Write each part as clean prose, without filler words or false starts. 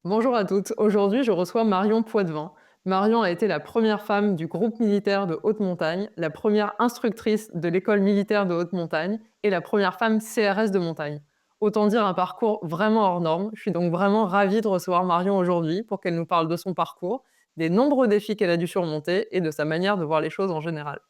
Bonjour à toutes. Aujourd'hui, je reçois Marion Poitvin. Marion a été la première femme du groupe militaire de haute montagne, la première instructrice de l'école militaire de haute montagne et la première femme CRS de montagne. Autant dire un parcours vraiment hors norme. Je suis donc vraiment ravie de recevoir Marion aujourd'hui pour qu'elle nous parle de son parcours, des nombreux défis qu'elle a dû surmonter et de sa manière de voir les choses en général.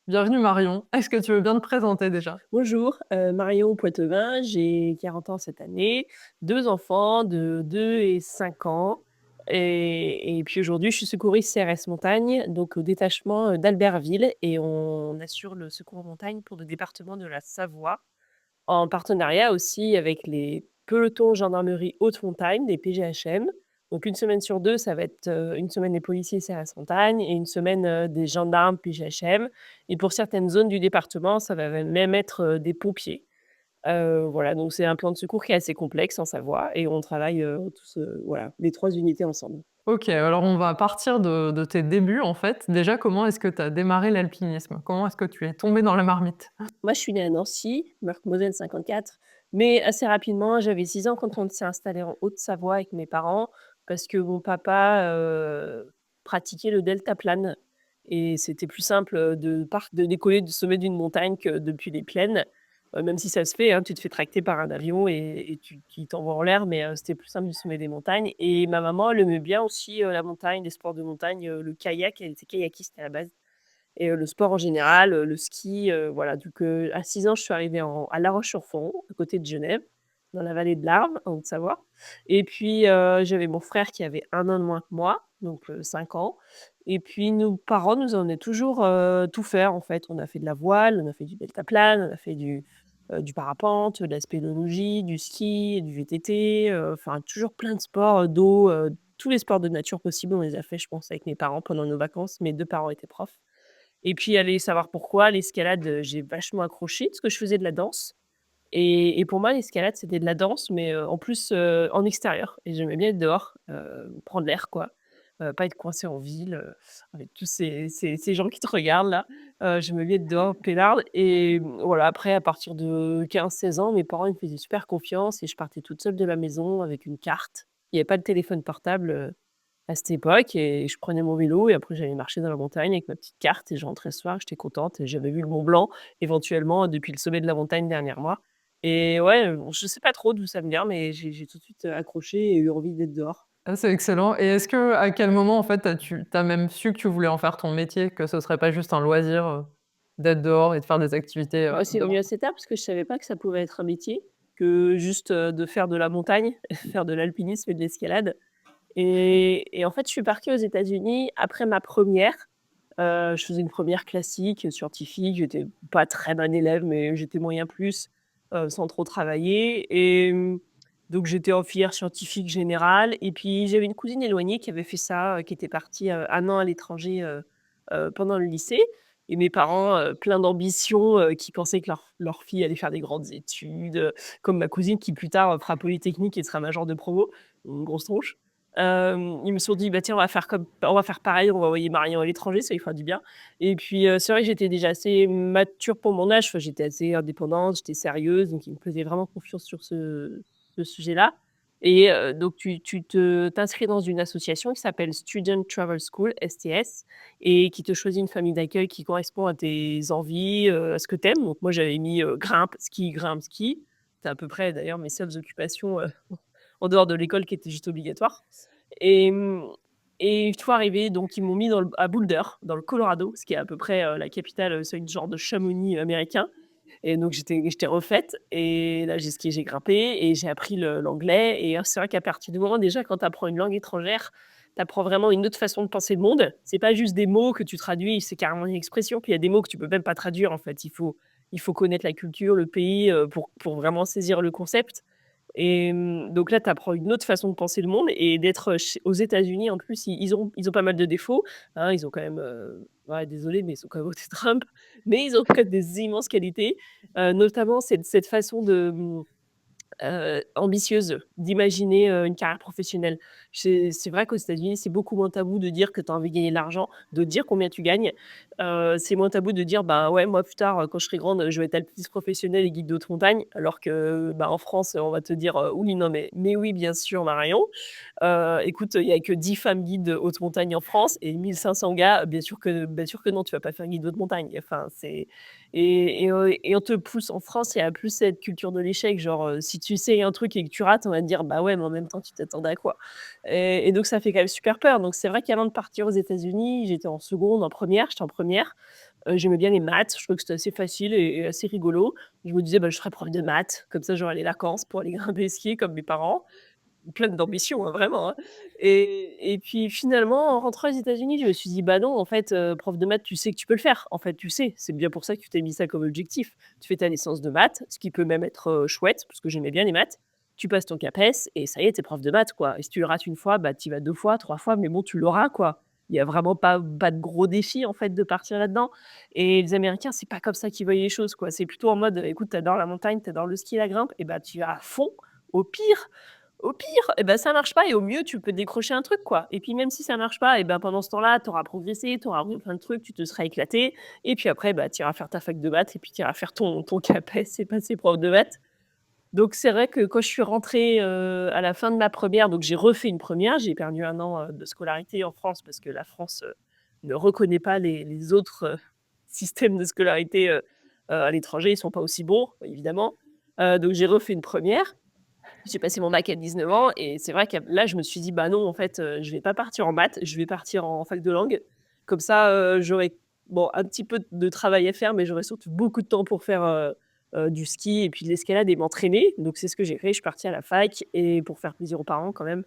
Bienvenue Marion. Est-ce que tu veux bien te présenter déjà? Bonjour, Marion Poitevin, j'ai 40 ans cette année, 2 enfants de 2 et 5 ans et puis aujourd'hui, je suis secouriste CRS montagne, donc au détachement, d'Albertville et on assure le secours en montagne pour le département de la Savoie, en partenariat aussi avec les pelotons gendarmerie haute montagne, des PGHM. Donc une semaine sur 2, ça va être, une semaine des policiers CRS montagne et une semaine, des gendarmes PGHM et pour certaines zones du département, ça va même être, des pompiers. Voilà, donc c'est un plan de secours qui est assez complexe en Savoie et on travaille, tous, voilà, les 3 unités ensemble. Ok, alors on va partir de tes débuts en fait. Déjà, comment est-ce que tu as démarré l'alpinisme? Comment est-ce que tu es tombée dans la marmite? Moi, je suis née à Nancy, Meurthe-Moselle 54, mais assez rapidement, j'avais 6 ans quand on s'est installé en Haute-Savoie avec mes parents parce que mon papa, pratiquait le deltaplane et c'était plus simple, de décoller du sommet d'une montagne que depuis les plaines, même si ça se fait, hein, tu te fais tracter par un avion et tu qui t'envoie en l'air, mais c'était plus simple du sommet des montagnes et ma maman, elle aimait bien aussi, la montagne, les sports de montagne, le kayak, elle était kayakiste à la base et le sport en général, le ski, voilà. Donc à 6 ans, je suis arrivée à La Roche-sur-Fonds, à côté de Genève, dans la vallée de l'Arve, en Haute-Savoie et puis, j'avais mon frère qui avait 1 an de moins que moi, donc 5 ans et puis nos parents nous emmenaient toujours, tout faire, en fait. On a fait de la voile, on a fait du deltaplane, on a fait du parapente, de la spéléologie, du ski, du VTT, enfin toujours plein de sports, d'eau, tous les sports de nature possibles, on les a fait, je pense, avec mes parents pendant nos vacances. Mes 2 parents étaient profs et puis aller savoir pourquoi, l'escalade, j'ai vachement accroché parce que je faisais de la danse et pour moi l'escalade c'était de la danse mais, en plus, en extérieur et j'aimais bien être dehors, prendre l'air quoi, pas être coincée en ville, avec tous ces gens qui te regardent là. J'aimais bien être dehors peinarde et voilà après à partir de 15 16 ans, mes parents ils me faisaient super confiance et je partais toute seule de la maison avec une carte. Il y avait pas de téléphone portable, à cette époque et je prenais mon vélo et après j'allais marcher dans la montagne avec ma petite carte et je rentrais le soir, j'étais contente et j'avais vu le Mont Blanc éventuellement depuis le sommet de la montagne derrière moi et ouais, je sais pas trop d'où ça me vient mais j'ai tout de suite, accroché et eu envie d'être dehors. Ah, c'est excellent et est-ce que à quel moment, en fait, tu as même su que tu voulais en faire ton métier, que ce serait pas juste un loisir, d'être dehors et de faire des activités, Bah, c'est venu dehors? assez tard parce que je savais pas que ça pouvait être un métier, que juste, de faire de la montagne, faire de l'alpinisme et de l'escalade et en fait, je suis partie aux États-Unis après ma première. Je faisais une première classique, scientifique, j'étais pas très bonne élève, mais j'étais moyen plus, sans trop travailler et donc j'étais en filière scientifique générale et puis j'avais une cousine éloignée qui avait fait ça, qui était partie, 1 an à l'étranger, pendant le lycée et mes parents, pleins d'ambition, qui pensaient que leur fille allait faire des grandes études, comme ma cousine qui plus tard, fera Polytechnique et sera majeure de promo, une grosse tronche. Ils me sont dit: «Bah, tiens, on va faire pareil, on va envoyer Marion à l'étranger, ça lui fera du bien» et puis, c'est vrai que j'étais déjà assez mature pour mon âge, enfin, j'étais assez indépendante, j'étais sérieuse, donc ils me faisaient vraiment confiance sur ce sujet-là et donc tu t'inscris dans une association qui s'appelle Student Travel School, STS et qui te choisit une famille d'accueil qui correspond à tes envies, à ce que tu aimes. Donc moi, j'avais mis, grimpe, ski. C'est à peu près d'ailleurs mes seules occupations, en dehors de l'école qui était juste obligatoire et et une fois arrivée, donc ils m'ont mis à Boulder, dans le Colorado, ce qui est à peu près, la capitale, c'est une genre de Chamonix américain et donc j'étais refaite et là j'ai skié, j'ai grimpé et j'ai appris l'anglais et c'est vrai qu'à partir du moment déjà quand tu apprends une langue étrangère, tu apprends vraiment une autre façon de penser le monde. C'est pas juste des mots que tu traduis, c'est carrément une expression, puis il y a des mots que tu peux même pas traduire en fait. Il faut connaître la culture, le pays, pour vraiment saisir le concept et donc là, tu apprends une autre façon de penser le monde et d'être, aux États-Unis en plus, ils ont pas mal de défauts, hein. Ils ont quand même, ouais désolée, mais ils ont quand même voté Trump, mais ils ont quand même des immenses qualités, notamment cette façon de, ambitieuse d'imaginer, une carrière professionnelle. C'est vrai qu'aux États-Unis, c'est beaucoup moins tabou de dire que tu as envie de gagner de l'argent, de dire combien tu gagnes. C'est moins tabou de dire: «Bah, ouais, moi plus tard, quand je serai grande, je vais être alpiniste professionnelle et guide de haute montagne». Alors que, bah, en France, on va te dire: «Oui, non, mais oui, bien sûr, Marion. Écoute, il y a que 10 femmes guides haute montagne en France et 1 500 gars, bien sûr que non, tu vas pas faire guide haute montagne». Enfin, c'est et on te pousse en France, il y a plus cette culture de l'échec, genre, si tu essayes un truc et que tu rates, on va te dire: «Bah, ouais, mais en même temps, tu t'attendais à quoi?» Et donc ça fait quand même super peur. Donc c'est vrai qu'avant de partir aux États-Unis, j'étais en seconde, en première, j'étais en première. J'aimais bien les maths, je trouvais que c'était assez facile et assez rigolo. Je me disais: «Bah, je serai prof de maths, comme ça j'aurai les vacances pour aller grimper et skier comme mes parents». Pleine d'ambition, hein, vraiment, hein. Et puis finalement, en rentrant aux États-Unis, je me suis dit: «Bah non, en fait, prof de maths, tu sais que tu peux le faire. En fait, tu sais, c'est bien pour ça que tu t'es mis ça comme objectif. Tu fais ta licence de maths, ce qui peut même être, chouette, parce que j'aimais bien les maths. Tu passes ton CAPES et ça y est, tu es prof de maths, quoi. Et si tu le rates une fois, bah, tu y vas 2 fois, 3 fois, mais bon, tu l'auras, quoi. Il y a vraiment pas de gros défi, en fait, de partir là-dedans. Et les Américains, c'est pas comme ça qu'ils voient les choses, quoi. C'est plutôt en mode: «Écoute, tu adores la montagne, tu adores le ski et la grimpe et bah, tu vas à fond. Au pire, et ben ça marche pas et au mieux, tu peux décrocher un truc, quoi. Et puis même si ça marche pas et ben pendant ce temps-là, tu auras progressé, tu auras appris plein de trucs, tu te seras éclaté et puis après, bah, tu iras faire ta fac de maths et puis tu iras faire ton CAPES et passer prof de maths. Donc c'est vrai que quand je suis rentrée, à la fin de ma première, donc j'ai refait une première, j'ai perdu 1 an, de scolarité en France parce que la France, ne reconnaît pas les autres, systèmes de scolarité, à l'étranger. Ils sont pas aussi bons, évidemment. Donc j'ai refait une première. J'ai passé mon bac à 19 ans et c'est vrai que là, je me suis dit: «Bah, non, en fait, je vais pas partir en maths, je vais partir en fac de langue». Comme ça, j'aurai, bon, un petit peu de travail à faire, mais j'aurai surtout beaucoup de temps pour faire, du ski et puis de l'escalade et m'entraîner. Donc c'est ce que j'ai fait. Je suis partie à la fac et pour faire plaisir aux parents quand même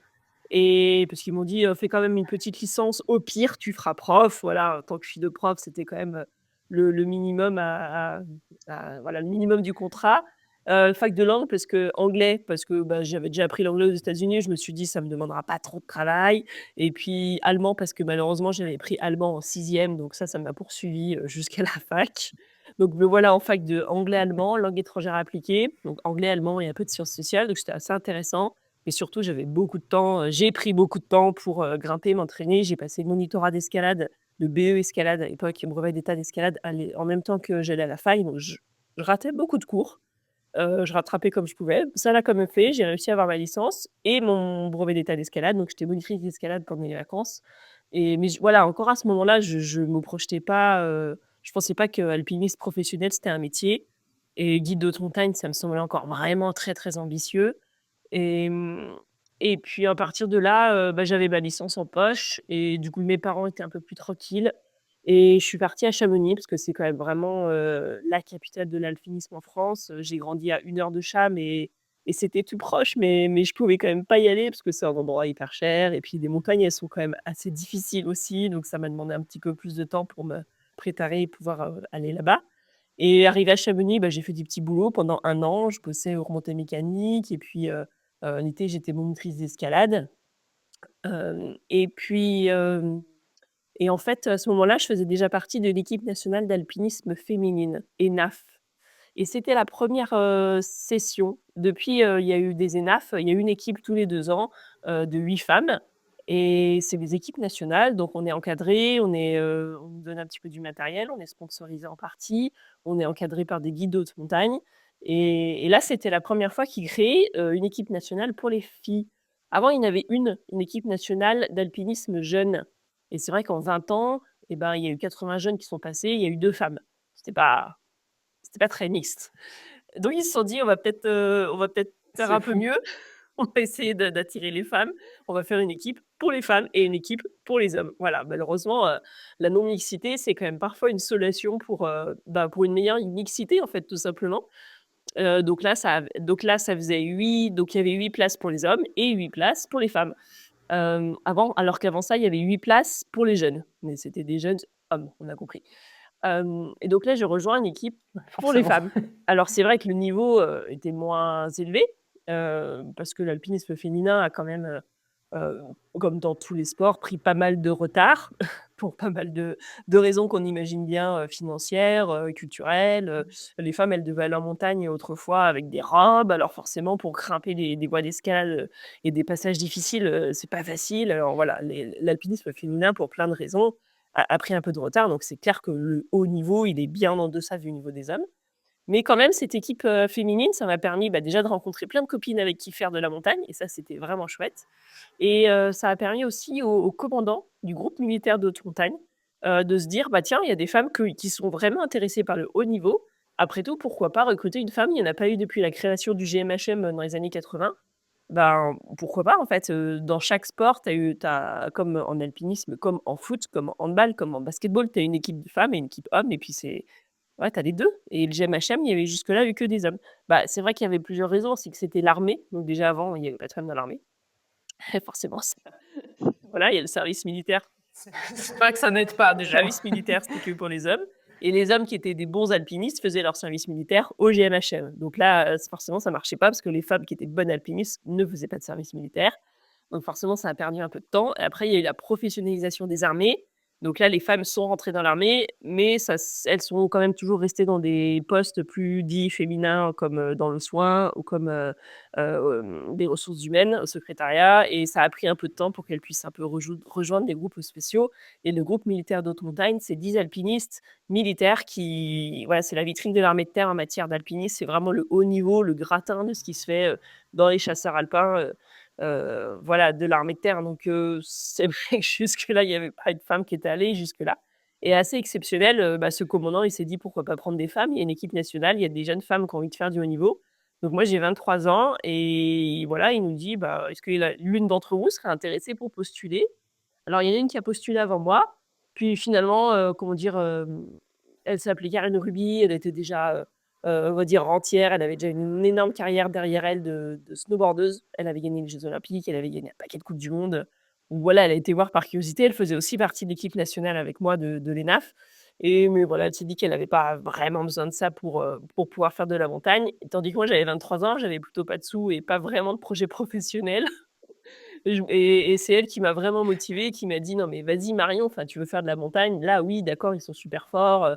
et parce qu'ils m'ont dit: «Fais quand même une petite licence, au pire, tu feras prof». Voilà, en tant que fille de prof, c'était quand même, le minimum voilà, le minimum du contrat. Fac de langue parce que anglais, parce que, bah, j'avais déjà appris l'anglais aux États-Unis. Je me suis dit: «Ça me demandera pas trop de travail» et puis allemand parce que malheureusement, j'avais pris allemand en 6e, donc ça m'a poursuivi, jusqu'à la fac. Donc me voilà en fac de anglais-allemand, langue étrangère appliquée, donc anglais-allemand et un peu de sciences sociales, donc c'était assez intéressant et surtout j'avais beaucoup de temps, j'ai pris beaucoup de temps pour, grimper, m'entraîner. J'ai passé le monitorat d'escalade, le BE escalade à l'époque, brevet d'état d'escalade en même temps que j'allais à la fac, donc je ratais beaucoup de cours. Je rattrapais comme je pouvais. Ça l'a quand même fait, j'ai réussi à avoir ma licence et mon brevet d'état d'escalade, donc j'étais monitrice d'escalade pendant les vacances et mais voilà, encore à ce moment-là, je me projetais pas, je pensais pas que alpiniste professionnel, c'était un métier et guide de haute montagne, ça me semblait encore vraiment très, très ambitieux et et puis à partir de là, bah, j'avais ma licence en poche et du coup, mes parents étaient un peu plus tranquilles et je suis partie à Chamonix parce que c'est quand même vraiment, la capitale de l'alpinisme en France. J'ai grandi à 1 heure de Cham et c'était tout proche, mais je pouvais quand même pas y aller parce que c'est un endroit hyper cher et puis les montagnes, elles sont quand même assez difficiles aussi, donc ça m'a demandé un petit peu plus de temps pour me préparer et pouvoir, aller là-bas. Et arrivée à Chamonix, bah, j'ai fait des petits boulots pendant 1 an. Je bossais aux remontées mécaniques et puis, l'été, j'étais monitrice d'escalade. Et puis, et en fait, à ce moment-là, je faisais déjà partie de l'équipe nationale d'alpinisme féminine, ENAF. Et c'était la première re session. Depuis, il y a eu des ENAF, il y a eu une équipe tous les 2 ans, de 8 femmes et c'est des équipes nationales, donc on est encadré, on nous donne un petit peu du matériel, on est sponsorisé en partie, on est encadré par des guides de haute montagne et là, c'était la première fois qu'ils créaient, une équipe nationale pour les filles. Avant, il y en avait une équipe nationale d'alpinisme jeune et c'est vrai qu'en 20 ans et ben, il y a eu 80 jeunes qui sont passés, il y a eu 2 femmes. C'était pas c'était pas très mixte. Donc ils se sont dit: on va peut-être faire C'est un peu fou. mieux. On va essayer d'attirer les femmes. On va faire une équipe pour les femmes et une équipe pour les hommes». Voilà, malheureusement, la non-mixité, c'est quand même parfois une solution pour, bah, pour une meilleure mixité, en fait, tout simplement. Donc là, ça faisait 8, donc il y avait 8 places pour les hommes et 8 places pour les femmes. Alors qu'avant ça, il y avait 8 places pour les jeunes, mais c'était des jeunes hommes, on a compris. Et donc là, je rejoins une équipe pour les Forcément. femmes. Alors c'est vrai que le niveau, était moins élevé, parce que l'alpinisme féminin a quand même, heu, comme dans tous les sports, pris pas mal de retard pour pas mal de raisons qu'on imagine bien, financières, culturelles, les femmes, elles devaient aller en montagne autrefois avec des robes. Alors forcément, pour grimper des voies d'escalade, et des passages difficiles, c'est pas facile. Alors voilà, l'alpinisme féminin, pour plein de raisons, a pris un peu de retard. Donc c'est clair que le haut niveau, il est bien en deçà du niveau des hommes. Mais quand même, cette équipe, féminine, ça m'a permis, bah, déjà de rencontrer plein de copines avec qui faire de la montagne et ça, c'était vraiment chouette et ça a permis aussi au commandant du groupe militaire de haute montagne, de se dire: «Bah, tiens, il y a des femmes qui sont vraiment intéressées par le haut niveau. Après tout, pourquoi pas recruter une femme?» Il y en a pas eu depuis la création du GMHM, dans les années 80. Ben, pourquoi pas en fait, dans chaque sport, tu as comme en alpinisme, comme en foot, comme en handball, comme en basketball, tu as une équipe de femmes et une équipe hommes et puis c'est ouais, tu as les 2 et le GMHM, il y avait jusque-là eu que des hommes. Bah, c'est vrai qu'il y avait plusieurs raisons, c'est que c'était l'armée, donc déjà avant, il y avait pas de femmes dans l'armée. Forcément, ça voilà, il y a le service militaire. C'est pas que ça n'aide pas Le déjà. service militaire, c'était que pour les hommes et les hommes qui étaient des bons alpinistes faisaient leur service militaire au GMHM. Donc là, forcément, ça marchait pas parce que les femmes qui étaient bonnes alpinistes ne faisaient pas de service militaire. Donc forcément, ça a perdu un peu de temps et après il y a eu la professionnalisation des armées. Donc là, les femmes sont rentrées dans l'armée, mais ça s elles sont quand même toujours restées dans des postes plus dits féminins comme, dans le soin ou comme, des ressources humaines, au secrétariat et ça a pris un peu de temps pour qu'elles puissent un peu rejoindre les groupes spéciaux et le groupe militaire d'haute montagne, c'est 10 alpinistes militaires qui voilà, c'est la vitrine de l'armée de terre en matière d'alpinisme. C'est vraiment le haut niveau, le gratin de ce qui se fait, dans les chasseurs alpins, voilà, de l'armée de terre. Donc c'est vrai que jusque-là, il y avait pas une femme qui était allée jusque-là et assez exceptionnel, bah, ce commandant, il s'est dit: «Pourquoi pas prendre des femmes?» Il y a une équipe nationale, il y a des jeunes femmes qui ont envie de faire du haut niveau. Donc moi, j'ai 23 ans et voilà, il nous dit: «Bah, est-ce que l'une d'entre vous serait intéressée pour postuler?» Alors il y en a une qui a postulé avant moi, puis finalement, comment dire? Elle s'appelait Karine Ruby, elle était déjà, on va dire rentière, elle avait déjà une énorme carrière derrière elle de snowboardeuse. Elle avait gagné les jeux olympiques, elle avait gagné un paquet de coupes du monde. Donc voilà, elle a été voir par curiosité, elle faisait aussi partie de l'équipe nationale avec moi de l'ENAF et mais voilà, elle s'est dit qu'elle avait pas vraiment besoin de ça pour pouvoir faire de la montagne. Et tandis que moi j'avais 23 ans, j'avais plutôt pas de sous et pas vraiment de projet professionnel. Et c'est elle qui m'a vraiment motivée, qui m'a dit: «Non mais vas-y Marion, enfin tu veux faire de la montagne, là oui d'accord ils sont super forts,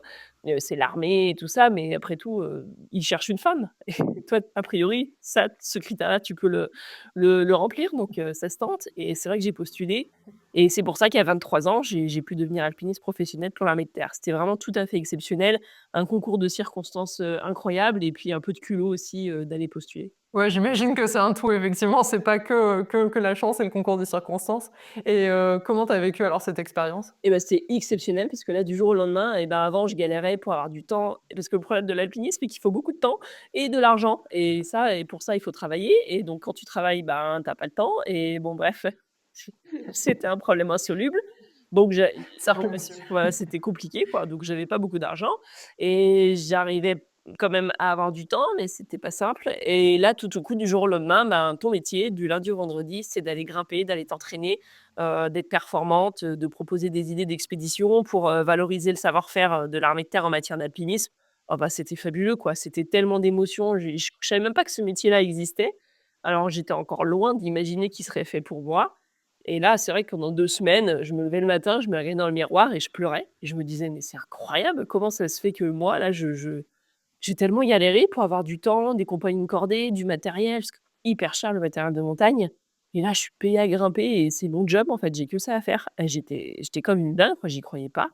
c'est l'armée et tout ça, mais après tout, ils cherchent une femme et toi a priori ça, ce critère-là tu peux le remplir donc ça se tente» et c'est vrai que j'ai postulé et c'est pour ça qu'à 23 ans j'ai pu devenir alpiniste professionnelle pour l'armée de terre. C'était vraiment tout à fait exceptionnel, un concours de circonstances, incroyable et puis un peu de culot aussi, d'aller postuler. Ouais, j'imagine que c'est un tout effectivement, c'est pas que la chance et le concours des circonstances et comment tu as vécu alors cette expérience? Et bah, c'était exceptionnel puisque là, du jour au lendemain et ben, avant, je galérais pour avoir du temps parce que le problème de l'alpinisme, c'est qu'il faut beaucoup de temps et de l'argent et pour ça, il faut travailler et donc quand tu travailles, ben, tu as pas le temps et bon bref, c'était un problème insoluble. Donc Cercle vicieux. voilà, c'était compliqué quoi, donc j'avais pas beaucoup d'argent et j'arrivais quand même à avoir du temps, mais c'était pas simple et là, tout au coup, du jour au lendemain, ben, ton métier, du lundi au vendredi, c'est d'aller grimper, d'aller t'entraîner, d'être performante, de proposer des idées d'expédition pour, valoriser le savoir-faire, de l'armée de terre en matière d'alpinisme. Oh bah, c'était fabuleux quoi, c'était tellement d'émotions, je savais même pas que ce métier-là existait. Alors j'étais encore loin d'imaginer qu'il serait fait pour moi et là, c'est vrai que pendant 2 semaines, je me levais le matin, je me regardais dans le miroir et je pleurais et je me disais: «Mais c'est incroyable, comment ça se fait que moi là, j'ai tellement galéré pour avoir du temps, des compagnons de cordée, du matériel», parce que hyper cher le matériel de montagne et là, je suis payée à grimper et c'est mon job, en fait, j'ai que ça à faire et j'étais comme une dingue, quoi, j'y croyais pas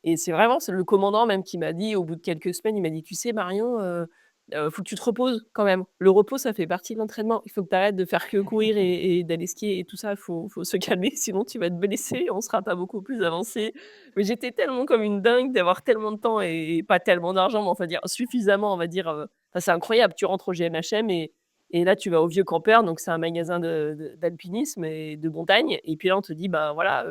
et c'est le commandant même qui m'a dit au bout de quelques semaines, il m'a dit: «Tu sais Marion, faut que tu te reposes quand même. Le repos, ça fait partie de l'entraînement. Il faut que tu arrêtes de faire que courir et d'aller skier et tout ça, faut se calmer, sinon tu vas te blesser, on sera pas beaucoup plus avancé». Mais j'étais tellement comme une dingue d'avoir tellement de temps et pas tellement d'argent, mais on va dire suffisamment, on va dire, enfin, c'est incroyable. Tu rentres au GMHM et là, tu vas au Vieux Campeur, donc c'est un magasin d'alpinisme et de montagne et puis là, on te dit: «Ben, voilà,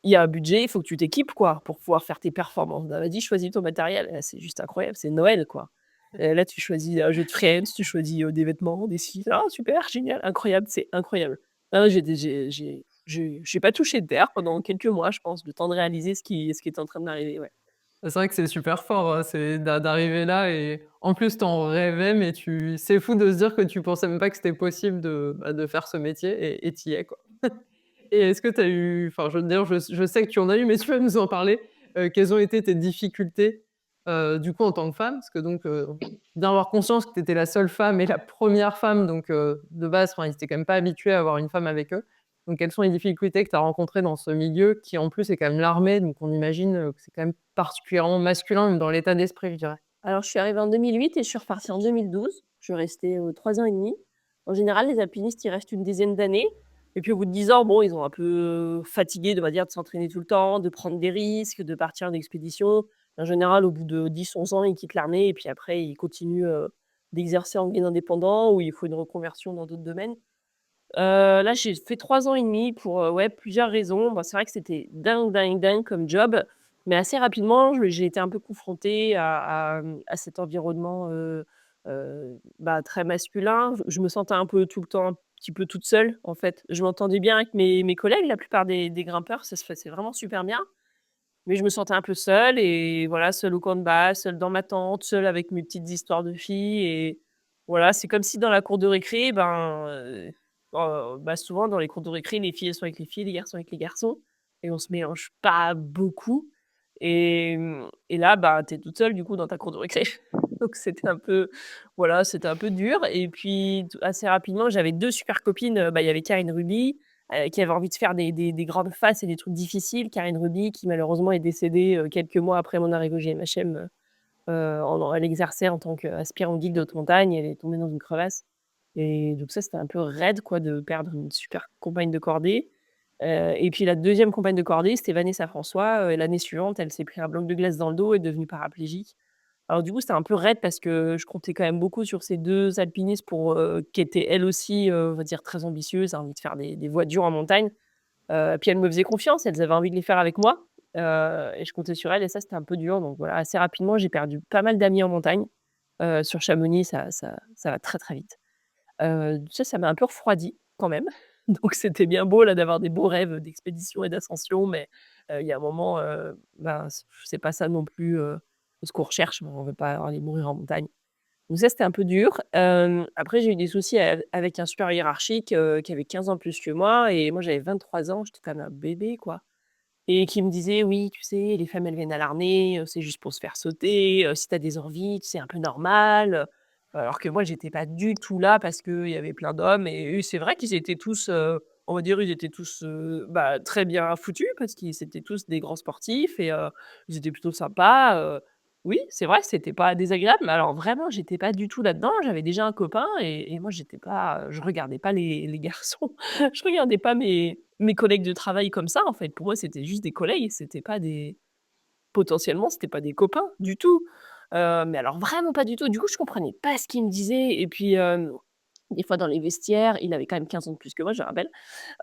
il y a un budget, il faut que tu t'équipes, quoi, pour pouvoir faire tes performances. Bah, vas-y, choisis ton matériel». Et là, c'est juste incroyable, c'est Noël, quoi. Et là, tu choisis un jeu de Friends, tu choisis, des vêtements, des ci. Ah super, génial, incroyable, c'est incroyable. Ah, j'ai pas touché de terre pendant quelques mois, je pense, le temps de réaliser ce qui était en train d'arriver, ouais. C'est vrai que c'est super fort, c'est d'arriver là et en plus tu en rêvais mais c'est fou de se dire que tu pensais même pas que c'était possible de faire ce métier et tu y es, quoi. Et est-ce que tu as eu, enfin, je veux dire, je sais que tu en as eu, mais tu vas nous en parler. Quelles ont été tes difficultés, du coup, en tant que femme? Parce que donc, bien avoir conscience que tu étais la seule femme et la première femme, donc, de base, enfin, ils étaient quand même pas habitués à avoir une femme avec eux. Donc quelles sont les difficultés que tu as rencontrées dans ce milieu qui, en plus, est quand même l'armée, donc on imagine, que c'est quand même particulièrement masculin, même dans l'état d'esprit, je dirais? Alors, je suis arrivée en 2008 et je suis repartie en 2012. Je suis restée, 3 ans et demi. En général, les alpinistes, ils restent une dizaine d'années et puis au bout de 10 ans, bon, ils ont un peu fatigué, on va dire, de s'entraîner tout le temps, de prendre des risques, de partir en expédition. En général, au bout de 10, 11 ans, ils quittent l'armée et puis après, ils continuent, d'exercer en guide indépendant ou il faut une reconversion dans d'autres domaines. Là, j'ai fait 3 ans et demi pour, ouais, plusieurs raisons. Bah, c'est vrai que c'était dingue, dingue, dingue comme job, mais assez rapidement, je j'ai été un peu confrontée à cet environnement, bah, très masculin. Je me sentais un peu tout le temps un petit peu toute seule, en fait. Je m'entendais bien avec mes collègues, la plupart des grimpeurs, ça se passait vraiment super bien, mais je me sentais un peu seule et voilà, seule au camp de base, seule dans ma tente, seule avec mes petites histoires de filles et voilà, c'est comme si dans la cour de récré, bah, souvent dans les cours de récré, les filles, elles sont avec les filles, les garçons avec les garçons et on se mélange pas beaucoup et là, bah, tu es toute seule du coup dans ta cour de récré. Donc c'était un peu voilà, c'était un peu dur et puis t assez rapidement, j'avais 2 super copines, bah, il y avait Karine Ruby, qui avait envie de faire des grandes fasses et des trucs difficiles. Karine Ruby qui malheureusement est décédée, quelques mois après mon arrivée au GMHM, elle exerçait en tant qu'aspirant guide de haute montagne, elle est tombée dans une crevasse et donc ça, c'était un peu raide quoi de perdre une super compagne de cordée, et puis la deuxième compagne de cordée, c'était Vanessa François, l'année suivante, elle s'est pris un bloc de glace dans le dos et est devenue paraplégique. Alors du coup, c'était un peu raide parce que je comptais quand même beaucoup sur ces 2 alpinistes pour, qui étaient elles aussi, on va dire très ambitieuses, envie de faire des voies dures en montagne. Puis elles me faisaient confiance, elles avaient envie de les faire avec moi, et je comptais sur elles et ça, c'était un peu dur donc voilà, assez rapidement, j'ai perdu pas mal d'amis en montagne. Sur Chamonix, ça va très, très vite. Ça m'a un peu refroidi quand même. Donc c'était bien beau là d'avoir des beaux rêves d'expédition et d'ascension, mais il y a un moment, ben, c'est pas ça non plus, ce qu'on recherche. On veut pas aller mourir en montagne. Donc ça, c'était un peu dur. Après j'ai eu des soucis avec un supérieur hiérarchique, qui avait 15 ans de plus que moi et moi j'avais 23 ans, j'étais quand même un bébé, quoi et qui me disait: «Oui, tu sais, les femmes, elles viennent à l'armée, c'est juste pour se faire sauter, si tu as des envies, c'est un peu normal», alors que moi, j'étais pas du tout là parce qu'il y avait plein d'hommes et eux, c'est vrai qu'ils étaient tous, on va dire, ils étaient tous, bah, très bien foutus parce qu'ils c'était tous des grands sportifs et ils étaient plutôt sympas, oui, c'est vrai, c'était pas désagréable, mais alors vraiment, j'étais pas du tout là-dedans. J'avais déjà un copain et moi, j'étais pas, je regardais pas les garçons. Je regardais pas mes collègues de travail comme ça, en fait. Pour moi, c'était juste des collègues, c'était pas des potentiellement, c'était pas des copains du tout. Mais alors vraiment pas du tout. Du coup, je comprenais pas ce qu'il me disait et puis, des fois dans les vestiaires, il avait quand même 15 ans de plus que moi, je rappelle.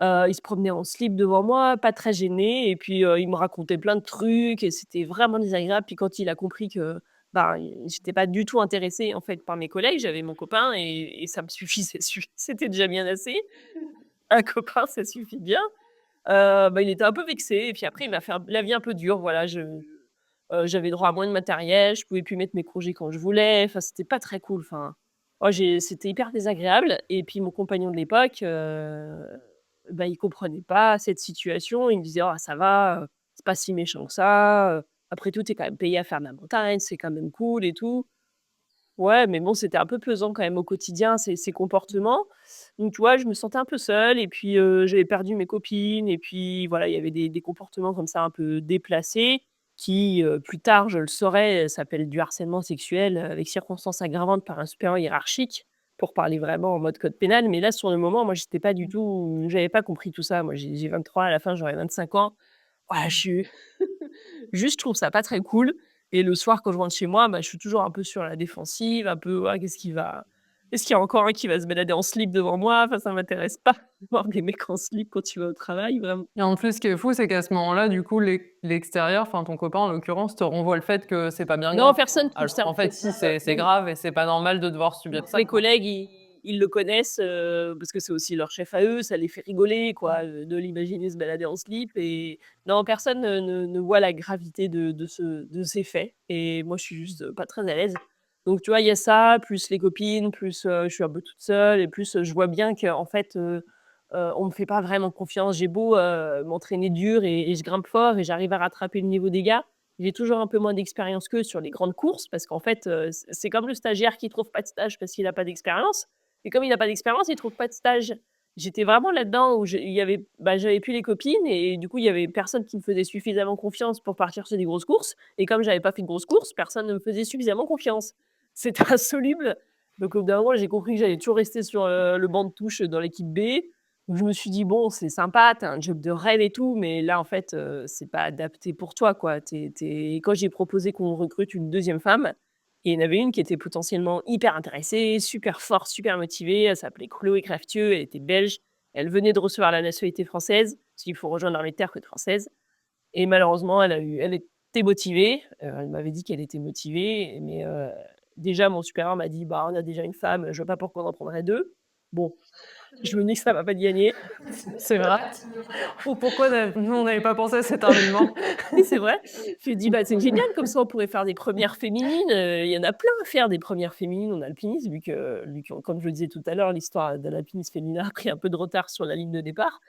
Il se promenait en slip devant moi, pas très gêné et puis, il me racontait plein de trucs et c'était vraiment désagréable. Puis quand il a compris que, ben, j'étais pas du tout intéressée, en fait, par mes collègues, j'avais mon copain et ça me suffisait, c'était déjà bien assez. Un copain, ça suffit bien. Bah, il était un peu vexé et puis après il m'a fait la vie un peu dure, voilà. J'avais droit à moins de matériel, je pouvais plus mettre mes congés quand je voulais, enfin, c'était pas très cool, enfin. Oh, c'était hyper désagréable et puis mon compagnon de l'époque, bah, il comprenait pas cette situation. Il me disait: «Oh ça va, c'est pas si méchant que ça, après tout tu es quand même payé à faire de la montagne, c'est quand même cool et tout». Ouais, mais bon, c'était un peu pesant quand même au quotidien, ces comportements. Donc tu vois, je me sentais un peu seule et puis, j'avais perdu mes copines et puis voilà, il y avait des comportements comme ça un peu déplacés qui, plus tard, je le saurais, s'appellent du harcèlement sexuel, avec circonstances aggravantes par un supérieur hiérarchique, pour parler vraiment en mode code pénal. Mais là, sur le moment, moi, j'étais pas du tout j'avais pas compris tout ça. Moi, j'ai 23, à la fin, j'aurai 25 ans. Voilà, je suis juste, je trouve ça pas très cool et le soir, quand je rentre chez moi, bah, je suis toujours un peu sur la défensive, un peu: «Ah, est-ce qu'il y a encore un qui va se balader en slip devant moi?» Enfin, ça m'intéresse pas de voir des mecs en slip quand tu vas au travail, vraiment. Et en plus, ce qui est fou, c'est qu'à ce moment-là, du coup, l'extérieur, enfin ton copain en l'occurrence, te renvoie le fait que c'est pas bien Non, grave. personne trouve Alors ça, en qu'en fait, fait. si, c'est grave et c'est pas normal de devoir subir ça, Mes quoi. collègues, ils le connaissent, parce que c'est aussi leur chef à eux, ça les fait rigoler, quoi, de l'imaginer se balader en slip et non, personne ne voit la gravité de ces faits et moi, je suis juste, pas très à l'aise. Donc tu vois, il y a ça, plus les copines, plus, je suis un peu toute seule et plus, je vois bien qu'en fait, on me fait pas vraiment confiance. J'ai beau, m'entraîner dur et je grimpe fort et j'arrive à rattraper le niveau des gars, j'ai toujours un peu moins d'expérience qu'eux sur les grandes courses parce qu'en fait, c'est comme le stagiaire qui trouve pas de stage parce qu'il a pas d'expérience et comme il a pas d'expérience, il trouve pas de stage. J'étais vraiment là-dedans où il y avait j'avais plus les copines et du coup, il y avait personne qui me faisait suffisamment confiance pour partir sur des grosses courses et comme j'avais pas fait de grosses courses, personne ne me faisait suffisamment confiance. C'était insoluble. Donc au bout d'un moment, j'ai compris que j'allais toujours rester sur, le banc de touche dans l'équipe B. Donc je me suis dit: «Bon, c'est sympa, tu as un job de rêve et tout, mais là, en fait, c'est pas adapté pour toi, quoi». Tu es Quand j'ai proposé qu'on recrute une deuxième femme, il y en avait une qui était potentiellement hyper intéressée, super forte, super motivée. Elle s'appelait Chloé Craftieux, elle était belge. Elle venait de recevoir la nationalité française, parce qu'il faut rejoindre l'armée de terre que de française et malheureusement, elle était motivée, elle m'avait dit qu'elle était motivée, mais déjà mon supérieur m'a dit: «Bah, on a déjà une femme, je vois pas pourquoi on en prendrait 2». Bon, je me dis que ça va pas te gagner. C'est vrai? Ou pourquoi nous, on n'avait pas pensé à cet argument? Oui, c'est vrai. Je lui ai dit: «Bah, c'est génial, comme ça on pourrait faire des premières féminines, il y en a plein à faire des premières féminines en alpinisme», vu que comme je le disais tout à l'heure, l'histoire de l'alpinisme féminin a pris un peu de retard sur la ligne de départ.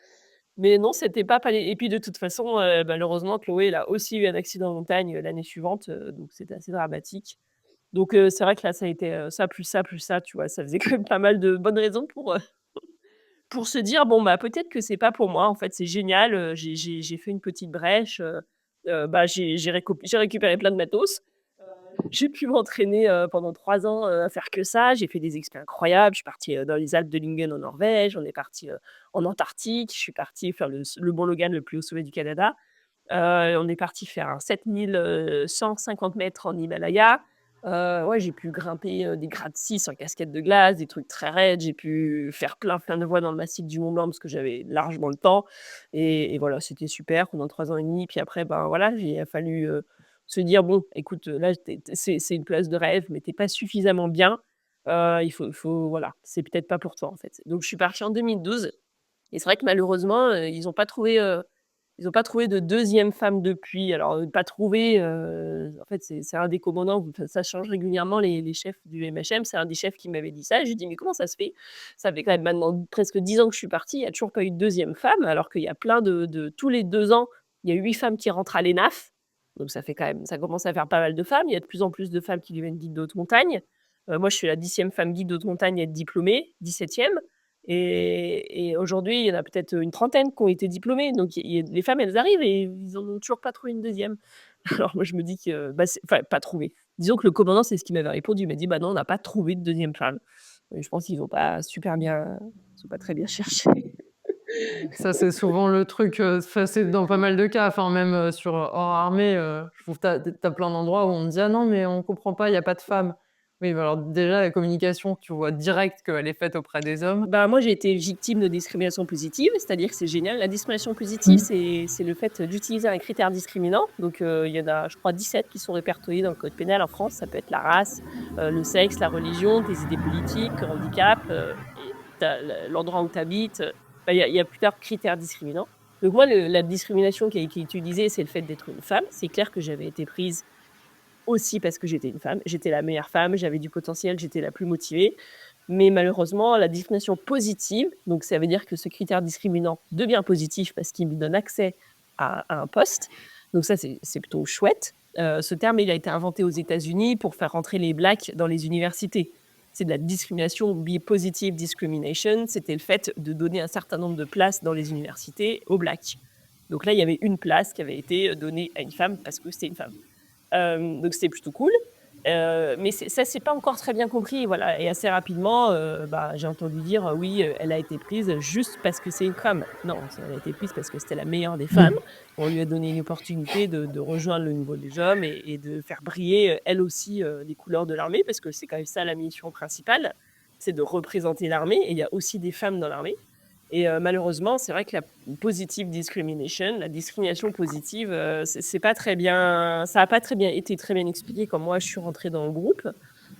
Mais non, c'était pas palé et puis de toute façon, malheureusement, Chloé, elle a aussi eu un accident en montagne, l'année suivante, donc c'était assez dramatique. Donc c'est vrai que là, ça a été, ça plus ça plus ça, tu vois? Ça faisait quand même pas mal de bonnes raisons pour se dire: «Bon, bah, peut-être que c'est pas pour moi, en fait, c'est génial, j'ai fait une petite brèche, bah, j'ai récupéré plein de matos, j'ai pu m'entraîner, pendant 3 ans, à faire que ça. J'ai fait des expés incroyables. Je suis partie, dans les Alpes de Lingen en Norvège. On est parti, en Antarctique. Je suis partie faire le Mont Logan, le plus haut sommet du Canada. On est parti faire un 7 150 m en Himalaya. Ouais, j'ai pu grimper, des gratte-ciel en cascade de glace, des trucs très raides. J'ai pu faire plein de voies dans le massif du Mont Blanc parce que j'avais largement le temps et voilà, c'était super pendant 3 ans et demi. Puis après, ben, voilà, il a fallu, se dire: «Bon, écoute, là, tu c'est une place de rêve, mais tu es pas suffisamment bien. Il faut voilà, c'est peut-être pas pour toi, en fait». Donc je suis partie en 2012 et c'est vrai que malheureusement, ils ont pas trouvé de deuxième femme depuis. Alors, pas trouvé, en fait, c'est un des commandants, enfin, ça change régulièrement les chefs du MHM. C'est un des chefs qui m'avait dit ça. J'ai dit: «Mais comment ça se fait? Ça fait quand même maintenant presque 10 ans que je suis partie, il y a toujours pas eu de deuxième femme, alors qu'il y a plein de tous les 2 ans, il y a 8 femmes qui rentrent à l'ENAF». Donc ça fait quand même ça commence à faire pas mal de femmes. Il y a de plus en plus de femmes qui deviennent guides de haute montagne. Moi, je suis la 10e femme guide de haute montagne à être diplômée, 17e. Et aujourd'hui, il y en a peut-être une trentaine qui ont été diplômées. Donc il y a les femmes, elles arrivent et ils en ont toujours pas trouvé une deuxième. Alors moi, je me dis que, bah, c'est enfin, pas trouvé. Disons que le commandant, c'est ce qu'il m'avait répondu. Il m'a dit: «Bah, non, on n'a pas trouvé de deuxième femme». Et je pense qu'ils ont pas super bien ils ont pas très bien cherché. Ça, c'est souvent le truc, enfin, c'est dans pas mal de cas, enfin même, sur, hors armée, je trouve tu as plein d'endroits où on me dit: «Ah non, mais on comprend pas, il y a pas de femmes». Oui, bah, alors déjà la communication, tu vois direct qu'elle est faite auprès des hommes. Bah, moi, j'ai été victime de discrimination positive, c'est-à-dire que c'est génial. La discrimination positive, c'est le fait d'utiliser un critère discriminant. Donc, il y en a, je crois, 17 qui sont répertoriés dans le code pénal en France. Ça peut être la race, le sexe, la religion, tes idées politiques, le handicap, et l'endroit où tu habites. Bah, il y a plusieurs critères discriminants. Donc moi, la discrimination qui est utilisée, c'est le fait d'être une femme. C'est clair que j'avais été prise aussi parce que j'étais une femme. J'étais la meilleure femme, j'avais du potentiel, j'étais la plus motivée. Mais malheureusement, la discrimination positive, donc ça veut dire que ce critère discriminant devient positif parce qu'il me donne accès à un poste. Donc ça, c'est plutôt chouette. Ce terme, il a été inventé aux États-Unis pour faire rentrer les blacks dans les universités. C'est de la discrimination, be positive discrimination. C'était le fait de donner un certain nombre de places dans les universités aux blacks. Donc là, il y avait une place qui avait été donnée à une femme parce que c'était une femme. Donc c'était plutôt cool. Mais ça, c'est pas encore très bien compris, voilà. Et assez rapidement, bah, j'ai entendu dire: «Oui, elle a été prise juste parce que c'est une femme». Non, elle a été prise parce que c'était la meilleure des femmes. On lui a donné une opportunité de rejoindre le niveau des hommes et de faire briller, elle aussi, les couleurs de l'armée parce que c'est quand même ça la mission principale, c'est de représenter l'armée et il y a aussi des femmes dans l'armée. Et malheureusement, c'est vrai que la positive discrimination, la discrimination positive, c'est pas très bien ça a pas très bien été très bien expliqué quand moi je suis rentrée dans le groupe.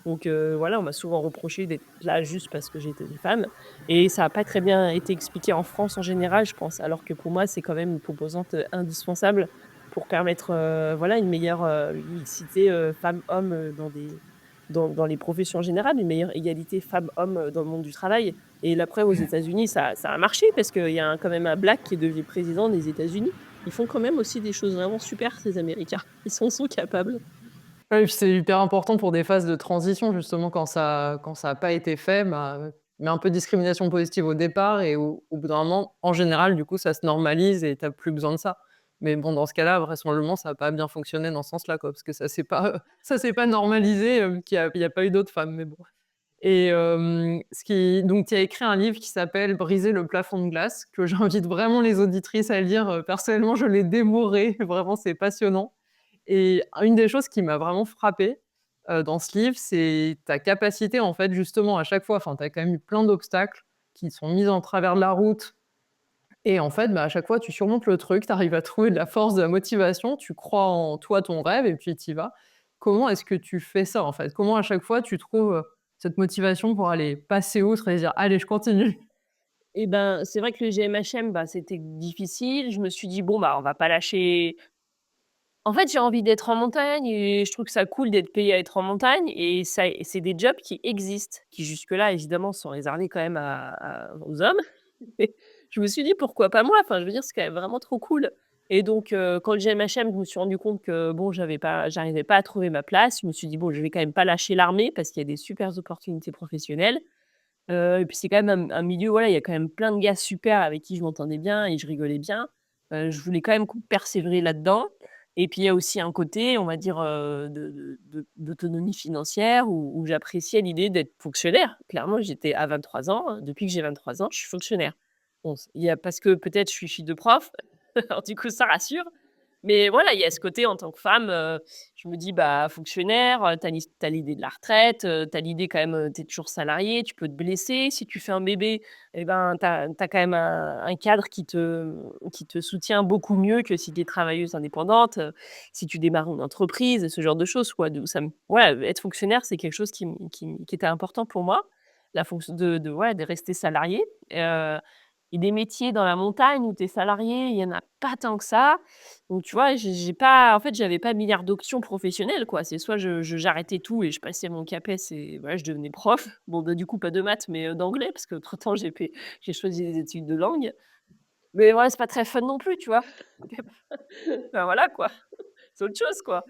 Donc voilà, on m'a souvent reproché d'être là juste parce que j'étais une femme et ça a pas très bien été expliqué en France en général, je pense. Alors que pour moi, c'est quand même une composante, indispensable pour permettre, voilà, une meilleure, mixité, femmes-hommes, dans les professions générales, une meilleure égalité femmes-hommes, dans le monde du travail. Et la preuve, aux États-Unis, ça a marché parce qu'il y a quand même un black qui est devenu président des États-Unis. Ils font quand même aussi des choses vraiment super, ces Américains. Ils sont capables. Ouais, et puis c'est hyper important pour des phases de transition justement quand ça a pas été fait, bah, mais un peu de discrimination positive au départ et au bout d'un moment, en général, du coup, ça se normalise et tu as plus besoin de ça. Mais bon, dans ce cas-là, vraisemblablement, ça a pas bien fonctionné dans ce sens-là, quoi, parce que ça s'est pas, ça s'est pas normalisé, qu'il y a pas eu d'autres femmes, mais bon. Et donc tu as écrit un livre qui s'appelle «Briser le plafond de glace», que j'invite vraiment les auditrices à lire. Personnellement, je l'ai dévoré, vraiment, c'est passionnant. Et une des choses qui m'a vraiment frappée, dans ce livre, c'est ta capacité, en fait, justement, à chaque fois, enfin, tu as quand même eu plein d'obstacles qui sont mis en travers de la route et en fait, bah, à chaque fois, tu surmontes le truc, tu arrives à trouver de la force, de la motivation, tu crois en toi, ton rêve et puis tu y vas. Comment est-ce que tu fais ça, en fait? Comment à chaque fois tu trouves, cette motivation pour aller passer outre et dire: «Allez, je continue»? Et ben, c'est vrai que le GMHM, bah, c'était difficile. Je me suis dit: «Bon, bah, on va pas lâcher». En fait, j'ai envie d'être en montagne et je trouve que ça cool d'être payé à être en montagne et ça et c'est des jobs qui existent, qui jusque-là, évidemment, sont réservés quand même aux hommes. Mais je me suis dit: «Pourquoi pas moi?» Enfin, je veux dire, c'est quand même vraiment trop cool et donc quand le GMHM, je me suis rendu compte que, bon, j'arrivais pas à trouver ma place. Je me suis dit: «Bon, je vais quand même pas lâcher l'armée parce qu'il y a des supers opportunités professionnelles». Et puis c'est quand même un milieu, voilà, il y a quand même plein de gars super avec qui je m'entendais bien et je rigolais bien. Je voulais quand même persévérer là-dedans et puis il y a aussi un côté, on va dire, d'autonomie financière où j'appréciais l'idée d'être fonctionnaire. Clairement, j'étais à 23 ans, hein, depuis que j'ai 23 ans, je suis fonctionnaire. Bon, il y a parce que peut-être je suis fille de prof, alors du coup ça rassure, mais voilà, il y a ce côté en tant que femme, je me dis: «Bah, fonctionnaire, tu as l'idée de la retraite, tu as l'idée quand même, tu es toujours salarié, tu peux te blesser. Si tu fais un bébé et ben, tu as quand même un cadre qui te soutient beaucoup mieux que si tu es travailleuse indépendante, si tu démarres une entreprise», ce genre de choses, quoi. Donc ça me ouais, être fonctionnaire, c'est quelque chose qui était important pour moi. La fonction de rester salarié, et des métiers dans la montagne où tu es salarié, il y en a pas tant que ça. Donc tu vois, j'ai pas en fait, j'avais pas milliard d'options professionnelles, quoi. C'est soit j'arrêtais tout et je passais mon CAPES et voilà, je devenais prof. Bon, bah, du coup, pas de maths, mais d'anglais parce qu'entre-temps, j'ai choisi des études de langue. Mais voilà, c'est pas très fun non plus, tu vois? Enfin voilà, quoi. C'est autre chose, quoi.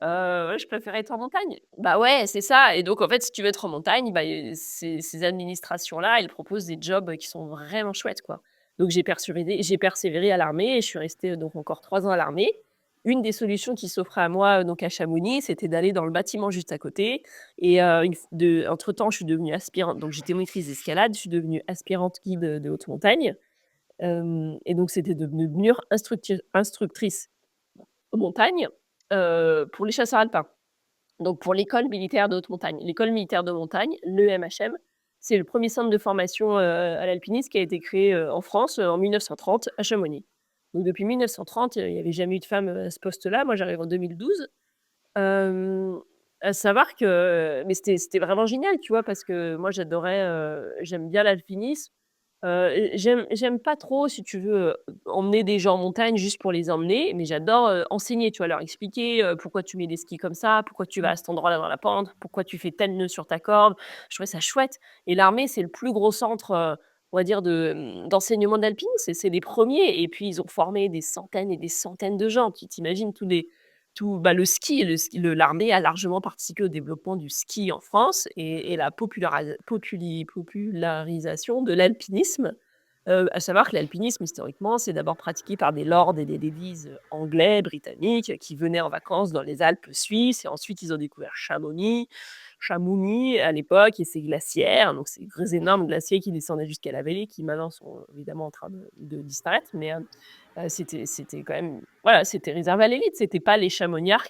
Ouais, je préférais être en montagne. Bah, ouais, c'est ça et donc en fait, si tu veux être en montagne, bah, ces administrations-là, elles proposent des jobs, qui sont vraiment chouettes, quoi. Donc j'ai persévéré à l'armée et je suis restée, donc encore 3 ans à l'armée. Une des solutions qui s'offrait à moi, donc à Chamonix, c'était d'aller dans le bâtiment juste à côté et une f de entre-temps, je suis devenue aspirante donc j'étais monitrice d'escalade, je suis devenue aspirante guide, de haute montagne, et donc c'était de devenir instructrice montagne, pour les chasseurs alpins. Donc pour l'école militaire de haute montagne. L'école militaire de montagne, l'EMHM, c'est le premier centre de formation, à l'alpinisme qui a été créé, en France, en 1930 à Chamonix. Donc depuis 1930, il y avait jamais eu de femme, à ce poste-là. Moi, j'arrive en 2012. Hem, à savoir que mais c'était vraiment génial, tu vois? Parce que moi j'adorais, j'aime bien l'alpinisme. J'aime pas trop, si tu veux, emmener des gens en montagne juste pour les emmener, mais j'adore, enseigner, tu vois? Leur expliquer, pourquoi tu mets des skis comme ça, pourquoi tu vas à cet endroit-là dans la pente, pourquoi tu fais tel nœud sur ta corde. Je trouvais ça chouette et l'armée, c'est le plus gros centre, on va dire d'enseignement d'alpinisme. C'est les premiers et puis ils ont formé des centaines et des centaines de gens. Tu t'imagines bah, l'armée a largement participé au développement du ski en France et la popularisation de l'alpinisme. À savoir que l'alpinisme, historiquement, c'est d'abord pratiqué par des lords et des ladies, anglais, britanniques, qui venaient en vacances dans les Alpes suisses et ensuite ils ont découvert Chamouni à l'époque et ses glacières, donc ces gros énormes glaciers qui descendaient jusqu'à la vallée, qui maintenant sont évidemment en train de disparaître, mais c'était quand même voilà, c'était réservé à l'élite. C'était pas les chamoniards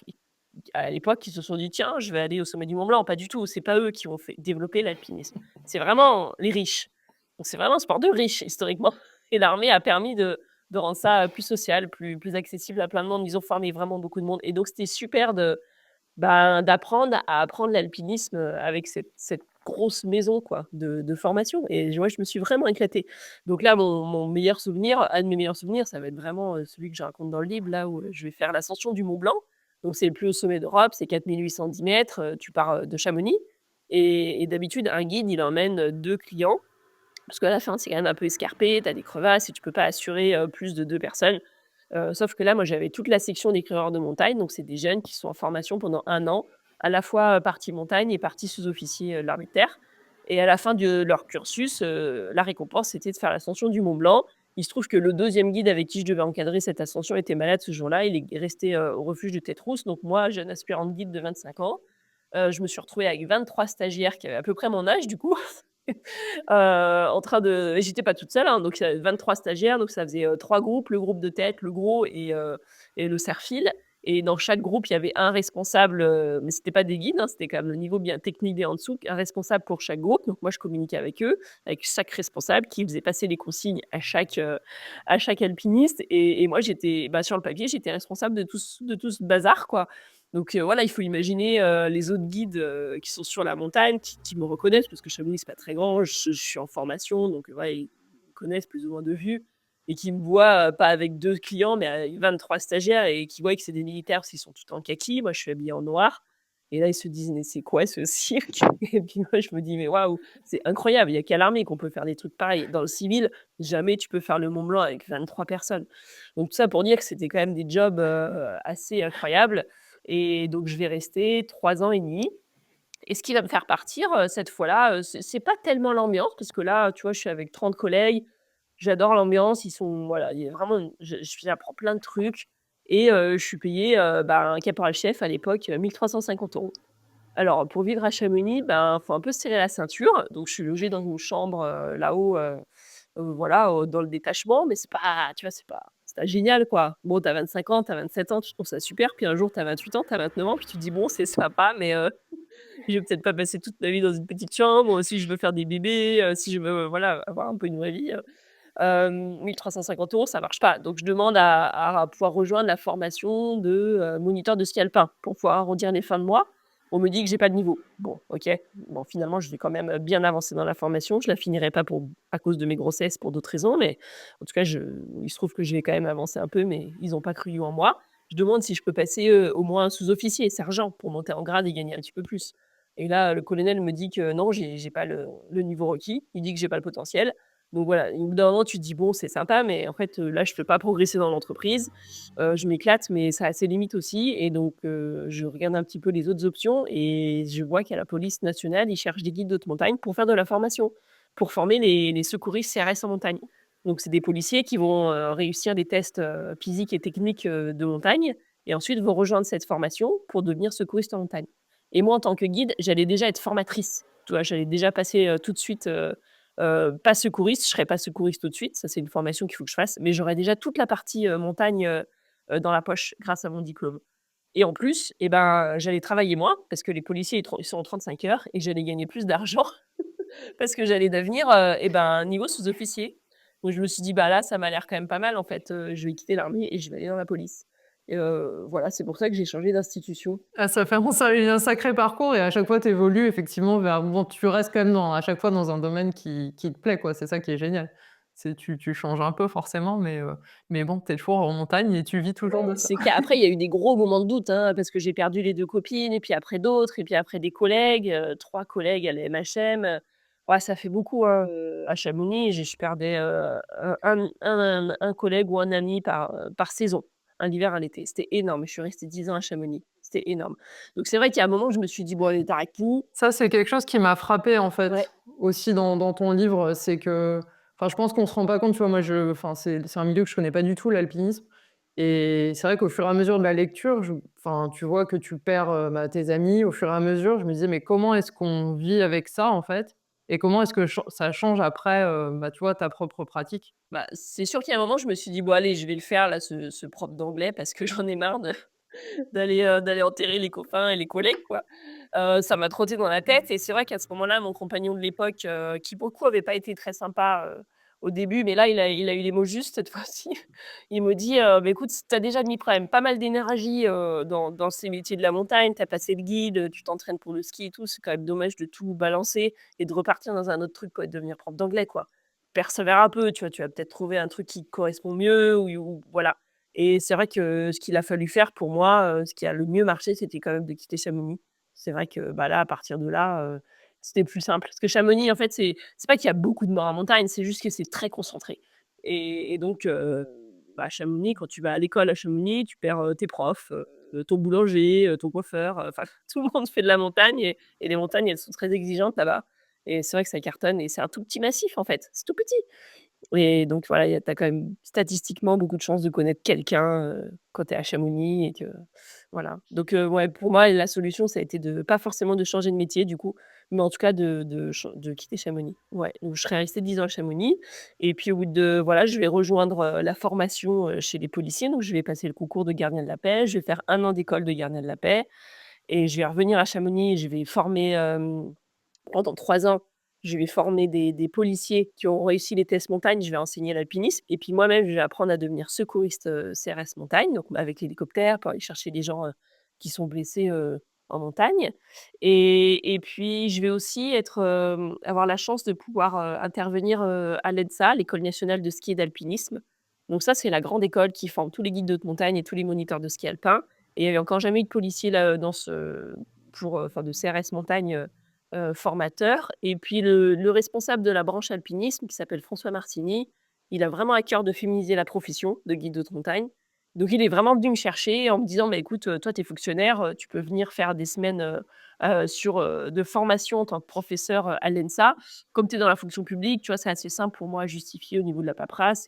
à l'époque qui se sont dit: «Tiens, je vais aller au sommet du Mont Blanc». Pas du tout, c'est pas eux qui ont fait développer l'alpinisme. C'est vraiment les riches. Donc c'est vraiment un sport de riches historiquement et l'armée a permis de rendre ça, plus social, plus accessible à plein de monde. Ils ont formé vraiment beaucoup de monde et donc c'était super d'apprendre à apprendre l'alpinisme, avec cette grosse maison quoi de formation et ouais, je me suis vraiment éclatée. Donc là, mon meilleur souvenir, un de mes meilleurs souvenirs, ça va être vraiment, celui que je raconte dans le livre, là où, je vais faire l'ascension du Mont Blanc. Donc c'est le plus haut sommet d'Europe, c'est 4 810 mètres, tu pars, de Chamonix et d'habitude, un guide, il emmène, 2 clients parce qu'à la fin, c'est quand même un peu escarpé, tu as des crevasses et tu peux pas assurer, plus de 2 personnes. Sauf que là, moi, j'avais toute la section des coureurs de montagne, donc c'est des jeunes qui sont en formation pendant 1 an, à la fois, partie montagne et partie sous-officier, de l'armée de terre et à la fin de leur cursus, la récompense, c'était de faire l'ascension du Mont Blanc. Il se trouve que le deuxième guide avec qui je devais encadrer cette ascension était malade ce jour-là, il est resté, au refuge de Tête-Rousse, donc moi, jeune aspirante guide de 25 ans, je me suis retrouvée avec 23 stagiaires qui avaient à peu près mon âge du coup, en train de et j'étais pas toute seule, hein, donc il y avait 23 stagiaires, donc ça faisait, 3 groupes, le groupe de tête, le gros et le cerf-fil et dans chaque groupe, il y avait un responsable, mais c'était pas des guides, hein, c'était quand même le niveau bien technique des en dessous, un responsable pour chaque groupe. Donc moi, je communiquais avec eux, avec chaque responsable qui faisait passer les consignes à chaque alpiniste et moi j'étais, bah, sur le papier, j'étais responsable de tout ce bazar, quoi. Donc voilà, il faut imaginer, les autres guides, qui sont sur la montagne, qui me reconnaissent parce que Chamonix, c'est pas très grand, je suis en formation, donc voilà, ils me connaissent plus ou moins de vue et qui me voient, pas avec 2 clients, mais avec 23 stagiaires et qui voient que c'est des militaires parce qu'ils sont tous en kaki. Moi, je suis habillée en noir et là, ils se disent: «Mais c'est quoi ce cirque?» et puis moi, je me dis: «Mais waouh, c'est incroyable, il y a qu'à l'armée qu'on peut faire des trucs pareils. Dans le civil, jamais tu peux faire le Mont Blanc avec 23 personnes». Donc tout ça pour dire que c'était quand même des jobs, assez incroyables et donc je vais rester 3 ans et demi et ce qui va me faire partir, cette fois-là, c'est pas tellement l'ambiance parce que là, tu vois, je suis avec 30 collègues, j'adore l'ambiance, ils sont voilà, il y a vraiment une j'apprends plein de trucs et je suis payée, bah, un caporal chef à l'époque, 1 350 €. Alors pour vivre à Chamonix, ben, faut un peu se serrer la ceinture, donc je suis logée dans une chambre, là-haut, voilà, dans le détachement, mais c'est pas génial, quoi. Bon, tu as 25 ans, tu as 27 ans, tu trouves ça super, puis un jour tu as 28 ans, tu as 29 ans, puis tu te dis: «Bon, c'est sympa, mais je vais peut-être pas passer toute ma vie dans une petite chambre, si je veux faire des bébés, si je veux, voilà, avoir un peu une vraie vie, 1 350 €, ça marche pas. Donc je demande à pouvoir rejoindre la formation de, moniteur de ski alpin pour pouvoir arrondir les fins de mois. On me dit que j'ai pas de niveau. Bon, OK. Bon, finalement, je vais quand même, bien avancer dans la formation. Je la finirai pas à cause de mes grossesses, pour d'autres raisons, mais en tout cas, il se trouve que je vais quand même avancer un peu, mais ils ont pas cru en moi. Je demande si je peux passer, au moins sous-officier, sergent, pour monter en grade et gagner un petit peu plus. Et là, le colonel me dit que non, j'ai pas le niveau requis. Il dit que j'ai pas le potentiel. Donc voilà, au bout d'un moment, tu te dis: «Bon, c'est sympa, mais en fait, là, je peux pas progresser dans l'entreprise. Je m'éclate, mais ça a ses limites aussi» et donc je regarde un petit peu les autres options et je vois qu'à la police nationale, ils cherchent des guides de haute montagne pour faire de la formation, pour former les secouristes CRS en montagne. Donc c'est des policiers qui vont, réussir des tests, physiques et techniques, de montagne et ensuite vont rejoindre cette formation pour devenir secouriste en montagne. Et moi, en tant que guide, j'allais déjà être formatrice. Tu vois? J'allais déjà passer, tout de suite, pas secouriste, je serais pas secouriste tout de suite, ça c'est une formation qu'il faut que je fasse, mais j'aurais déjà toute la partie, montagne, dans la poche grâce à mon diplôme et en plus, et ben, j'allais travailler moins parce que les policiers ils sont en 35 heures et j'allais gagner plus d'argent parce que j'allais devenir, et ben, niveau sous-officier. Donc je me suis dit: «Bah, là, ça m'a l'air quand même pas mal en fait, je vais quitter l'armée et je vais aller dans la police» et voilà, c'est pour ça que j'ai changé d'institution. Ah, ça fait un sacré parcours et à chaque fois, tu évolues effectivement vers bon, tu restes quand même à chaque fois dans un domaine qui te plaît, quoi. C'est ça qui est génial. C'est tu changes un peu forcément, mais bon, tu es toujours en montagne et tu vis toujours de ça. C'est qu'après, il y a eu des gros moments de doute, hein, parce que j'ai perdu les 2 copines et puis après d'autres et puis après des collègues, 3 collègues à la MHM, ouais, ça fait beaucoup, hein, à Chamonix, je perdais, un collègue ou un ami par saison, un l'hiver, un l'été. C'était énorme. Je suis restée 10 ans à Chamonix. C'était énorme. Donc c'est vrai qu'il y a un moment où je me suis dit: «Bon allez, tu tout». Ça, c'est quelque chose qui m'a frappée, en Ouais, fait, aussi dans ton livre, c'est que enfin, je pense qu'on se rend pas compte, tu vois? Moi, enfin, c'est un milieu que je connais pas du tout, l'alpinisme et c'est vrai qu'au fur et à mesure de la lecture, enfin, tu vois que tu perds, bah, tes amis au fur et à mesure. Je me disais: «Mais comment est-ce qu'on vit avec ça, en fait? Et comment est-ce que ça change après, bah, tu vois, ta propre pratique?» bah, c'est sûr qu'il y a un moment, je me suis dit: «Bon allez, je vais le faire là, ce prof d'anglais parce que j'en ai marre de d'aller enterrer les copains et les collègues, quoi. Ça m'a trotté dans la tête et c'est vrai qu'à ce moment-là, mon compagnon de l'époque, qui pour le coup avait pas été très sympa, au début, mais là, il a eu les mots justes cette fois-ci. Il me dit: «Bah, écoute, tu as déjà mis quand même pas mal d'énergie, dans ces métiers de la montagne. Tu as passé le guide, tu t'entraînes pour le ski et tout. C'est quand même dommage de tout balancer et de repartir dans un autre truc, quoi, et de devenir prof d'anglais, quoi. Persévère un peu, tu vois? Tu vas peut-être trouver un truc qui te correspond mieux ou voilà». Et c'est vrai que ce qu'il a fallu faire pour moi, ce qui a le mieux marché, c'était quand même de quitter Chamonix. C'est vrai que, bah, là, à partir de là, C'était plus simple. Parce que Chamonix, en fait, c'est pas qu'il y a beaucoup de morts en montagne, c'est juste que c'est très concentré et donc bah, Chamonix, quand tu vas à l'école à Chamonix, tu perds, tes profs, ton boulanger, ton coiffeur, enfin tout le monde fait de la montagne et les montagnes, elles sont très exigeantes là-bas et c'est vrai que ça cartonne et c'est un tout petit massif, en fait. C'est tout petit. Et donc voilà, tu as quand même statistiquement beaucoup de chances de connaître quelqu'un, quand tu es à Chamonix et que voilà. Donc ouais, pour moi, la solution, ça a été de pas forcément de changer de métier du coup, mais en tout cas de quitter Chamonix. Ouais, donc je serais restée 10 ans à Chamonix et puis au bout de voilà, je vais rejoindre, la formation, chez les policiers. Donc je vais passer le concours de gardien de la paix, je vais faire 1 an d'école de gardien de la paix et je vais revenir à Chamonix et je vais former, pendant 3 ans, je vais former des policiers qui ont réussi les tests montagne, je vais enseigner l'alpinisme et puis moi-même, je vais apprendre à devenir secouriste, CRS montagne, donc avec l'hélicoptère pour aller chercher les gens, qui sont blessés, en montagne et puis je vais aussi avoir la chance de pouvoir, intervenir, à l'ENSA, l'École nationale de ski et d'alpinisme. Donc ça, c'est la grande école qui forme tous les guides de haute montagne et tous les moniteurs de ski alpin et il y avait encore jamais eu de policier là, dans ce enfin de CRS montagne, formateur et puis le responsable de la branche alpinisme qui s'appelle François Martini, il a vraiment à cœur de féminiser la profession de guide de haute montagne. Donc il est vraiment venu me chercher en me disant: «Bah, écoute, toi tu es fonctionnaire, tu peux venir faire des semaines, de formation en tant que professeur, à l'ENSA. Comme tu es dans la fonction publique, tu vois, c'est assez simple pour moi à justifier au niveau de la paperasse»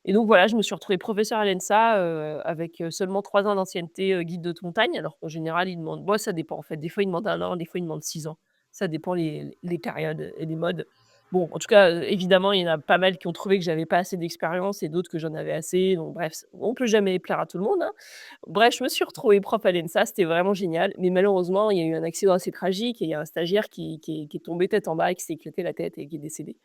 et donc voilà, je me suis retrouvée professeure à l'ENSA, avec, seulement 3 ans d'ancienneté, guide de haute montagne alors qu'en général, ils demandent bon, ça dépend en fait. Des fois, ils demandent 1 an, des fois, ils demandent 6 ans. Ça dépend les périodes et les modes. Bon, en tout cas, évidemment, il y en a pas mal qui ont trouvé que j'avais pas assez d'expérience et d'autres que j'en avais assez, donc bref, on peut jamais plaire à tout le monde, hein. Bref, je me suis retrouvée prof à l'ENSA, c'était vraiment génial, mais malheureusement, il y a eu un accident assez tragique et il y a un stagiaire qui est tombé tête en bas et qui s'est éclaté la tête et qui est décédé.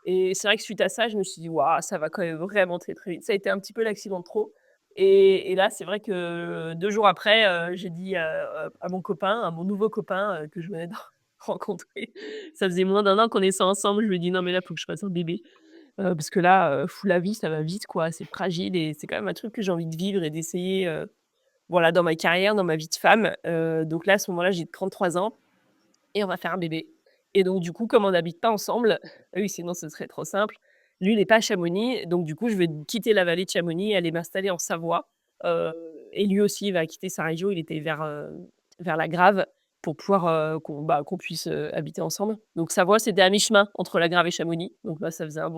Et c'est vrai que suite à ça, je me suis dit: «Waouh, ça va quand même vraiment très, très vite». Ça a été un petit peu l'accident de trop et là, c'est vrai que 2 jours après, j'ai dit, à mon copain, à mon nouveau copain, que je venais de rencontrer, ça faisait moins d'1 an qu'on est ensemble, je lui ai dit: «Non mais là, faut que je fasse un bébé, parce que là, la vie, ça va vite quoi, c'est fragile et c'est quand même un truc que j'ai envie de vivre et d'essayer, voilà, dans ma carrière, dans ma vie de femme». Donc là, à ce moment-là, j'ai 33 ans et on va faire un bébé et donc du coup, comme on n'habite pas ensemble, oui, sinon ce serait trop simple. Lui, il est pas à Chamonix, donc du coup, je vais quitter la vallée de Chamonix et aller m'installer en Savoie, heu et lui aussi, il va quitter sa région. Il était vers la Grave pour pouvoir, qu'on puisse, habiter ensemble. Donc Savoie, c'était à mi-chemin entre la Grave et Chamonix, donc là, ça faisait un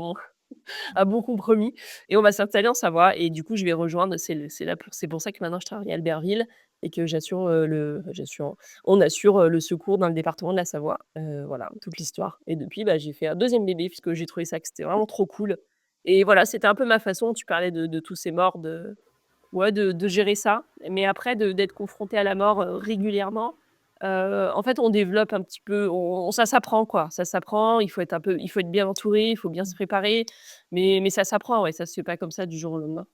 bon compromis et on va s'installer en Savoie et du coup, je vais rejoindre c'est pour ça que maintenant je travaille à Albertville et que on assure, le secours dans le département de la Savoie, voilà, toute l'histoire et depuis, bah, j'ai fait un deuxième bébé puisque j'ai trouvé ça que c'était vraiment trop cool et voilà, c'était un peu ma façon, tu parlais de tous ces morts, de gérer ça, mais après d'être confronté à la mort, régulièrement, en fait, on développe un petit peu ça s'apprend, quoi. Ça s'apprend, il faut être bien entouré, il faut bien se préparer, mais ça s'apprend, ouais, ça se fait pas comme ça du jour au lendemain.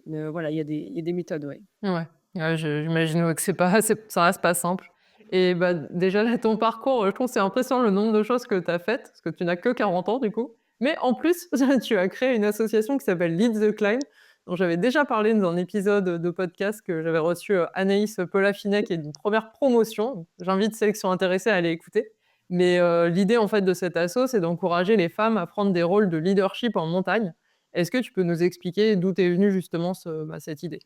Voilà, il y a des méthodes, ouais. Ouais, ouais, je j'imagine, ouais, que ça reste pas simple et bah, déjà là, ton parcours, je trouve que c'est impressionnant le nombre de choses que tu as faites, parce que tu n'as que 40 ans du coup. Mais en plus, tu as créé une association qui s'appelle Lead the Climb, dont j'avais déjà parlé dans un épisode, de podcast que j'avais reçu, Anaïs Polafinet qui est d'une première promotion. J'invite celles qui sont intéressées à aller écouter. Mais, l'idée en fait de cette asso, c'est d'encourager les femmes à prendre des rôles de leadership en montagne. Est-ce que tu peux nous expliquer d'où t'es venue justement cette idée?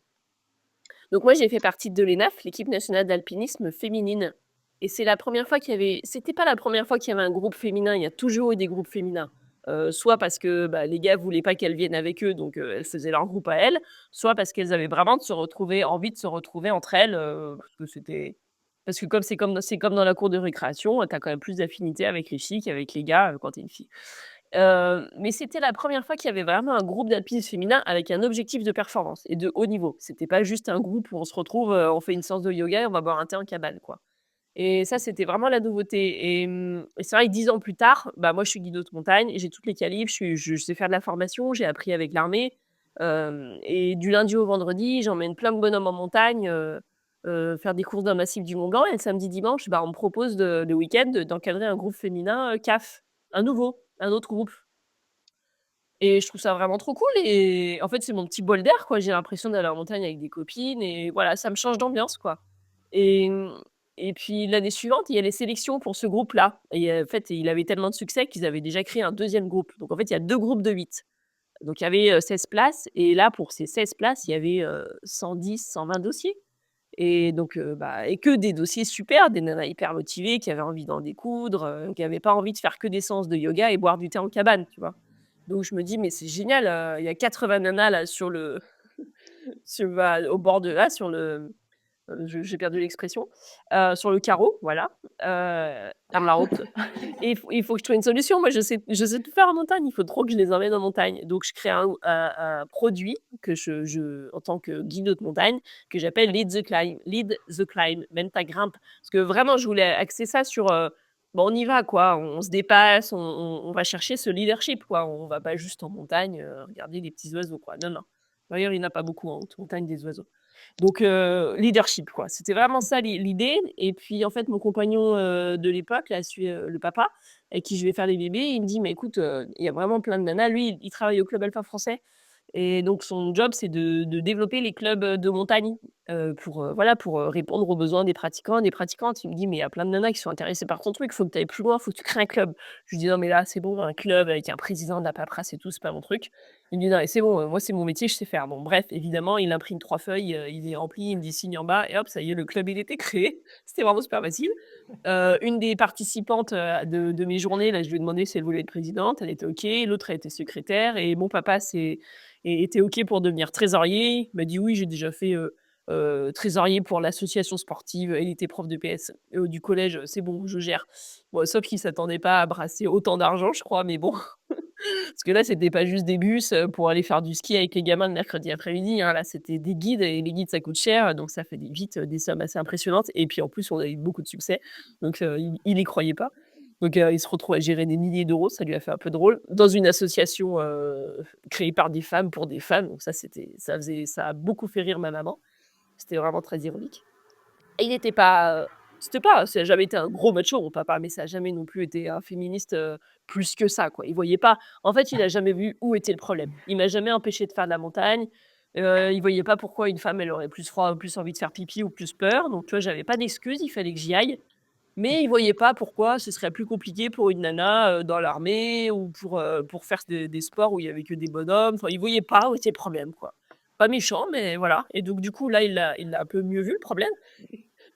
Donc moi, j'ai fait partie de l'ENAF, l'équipe nationale d'alpinisme féminine et c'est la première fois qu'il y avait c'était pas la première fois qu'il y avait un groupe féminin, il y a toujours eu des groupes féminins. Soit parce que, bah, les gars voulaient pas qu'elles viennent avec eux, donc elles faisaient leur groupe à elles, soit parce qu'elles avaient vraiment envie de se retrouver entre elles, parce que comme c'est comme dans la cour de récréation, tu as quand même plus d'affinité avec les filles qu'avec les gars, quand tu es une fille. Mais c'était la première fois qu'il y avait vraiment un groupe d'alpinistes féminins avec un objectif de performance et de haut niveau. C'était pas juste un groupe où on se retrouve, on fait une séance de yoga et on va boire un thé en cabane, quoi. Et ça, c'était vraiment la nouveauté et c'est vrai que 10 ans plus tard, bah, moi, je suis guide haute montagne, j'ai toutes les qualifs, je sais faire de la formation, j'ai appris avec l'armée, et du lundi au vendredi, j'emmène plein de bonhommes en montagne, faire des courses dans le massif du Mont-Blanc et le samedi, dimanche, bah, on me propose le week-end d'encadrer un groupe féminin, CAF, un autre groupe. Et je trouve ça vraiment trop cool et en fait, c'est mon petit bol d'air, quoi. J'ai l'impression d'aller en montagne avec des copines et voilà, ça me change d'ambiance, quoi et Et puis l'année suivante, il y a les sélections pour ce groupe-là et en fait, il avait tellement de succès qu'ils avaient déjà créé un deuxième groupe. Donc en fait, il y a 2 groupes de 8. Donc il y avait, 16 places et là, pour ces 16 places, il y avait, 110-120 dossiers et donc bah et que des dossiers super, des nanas hyper motivées qui avaient envie d'en découdre, qui avaient pas envie de faire que des séances de yoga et boire du thé en cabane, tu vois? Donc je me dis: «Mais c'est génial, il y a 80 nanas là sur le au bord de là, sur le» j'ai perdu l'expression, sur le carreau, voilà, aan la route et il faut que je trouve une solution. Moi, je sais tout faire en montagne, il faut trop que je les emmène en montagne. Donc je crée un produit que je en tant que guide de montagne, que j'appelle Lead the Climb, mène ta grimpe. Parce que vraiment, je voulais axer ça sur, bah, on y va quoi, on se dépasse, on va chercher ce leadership quoi. On va pas juste en montagne, regarder les petits oiseaux quoi. Non, non. D'ailleurs, il y en a pas beaucoup en haute montagne des oiseaux. Donc leadership quoi. C'était vraiment ça l'idée et puis en fait mon compagnon, de l'époque là, celui, le papa avec qui je vais faire les bébés, il me dit: «Mais écoute, il y a vraiment plein de nanas». Lui, il travaille au Club Alpha français et donc son job, c'est de développer les clubs, de montagne, pour, voilà, pour, répondre aux besoins des pratiquants, des pratiquantes. Il me dit: «Mais il y a plein de nanas qui sont intéressées par ton truc, il faut que tu ailles plus loin, il faut que tu crées un club». Je lui dis: «Non mais là, c'est bon, un club avec un président, de la paperasse et tout, c'est pas mon truc». Il me dit: «Non mais c'est bon, moi c'est mon métier, je sais faire». Bon bref, évidemment, il imprime 3 feuilles, il les remplit, il me dit: «Signe en bas» et hop, ça y est, le club, il était créé. C'était vraiment super facile. Une des participantes, de mes journées, là, je lui ai demandé si elle voulait être présidente, elle était OK, l'autre, elle était secrétaire et mon papa était OK pour devenir trésorier. Il m'a dit: «Oui, j'ai déjà fait, trésorier pour l'association sportive». Il était prof de PS, du collège, c'est bon, je gère. Bon, sauf qu'il s'attendait pas à brasser autant d'argent, je crois, mais bon. Parce que là, c'était pas juste des bus, pour aller faire du ski avec les gamins le mercredi après-midi, hein. Là, c'était des guides et les guides, ça coûte cher, donc ça fait vite, des sommes assez impressionnantes et puis, en plus, on a eu beaucoup de succès, donc il y croyait pas. Donc il se retrouve à gérer des milliers d'euros, ça lui a fait un peu drôle, dans une association, créée par des femmes pour des femmes, donc ça a beaucoup fait rire ma maman. C'était vraiment très ironique et il était pas, ça a jamais été un gros macho mon papa, mais ça a jamais non plus été un féministe, plus que ça quoi. Il voyait pas en fait, il a jamais vu où était le problème. Il m'a jamais empêché de faire de la montagne, il voyait pas pourquoi une femme, elle aurait plus froid, plus envie de faire pipi ou plus peur, donc tu vois, j'avais pas d'excuse, il fallait que j'y aille, mais il voyait pas pourquoi ce serait plus compliqué pour une nana, dans l'armée ou pour faire des sports où il y avait que des bonhommes. Enfin, il voyait pas où était le problème quoi. Pas méchant, mais voilà et donc du coup là, il a un peu mieux vu le problème.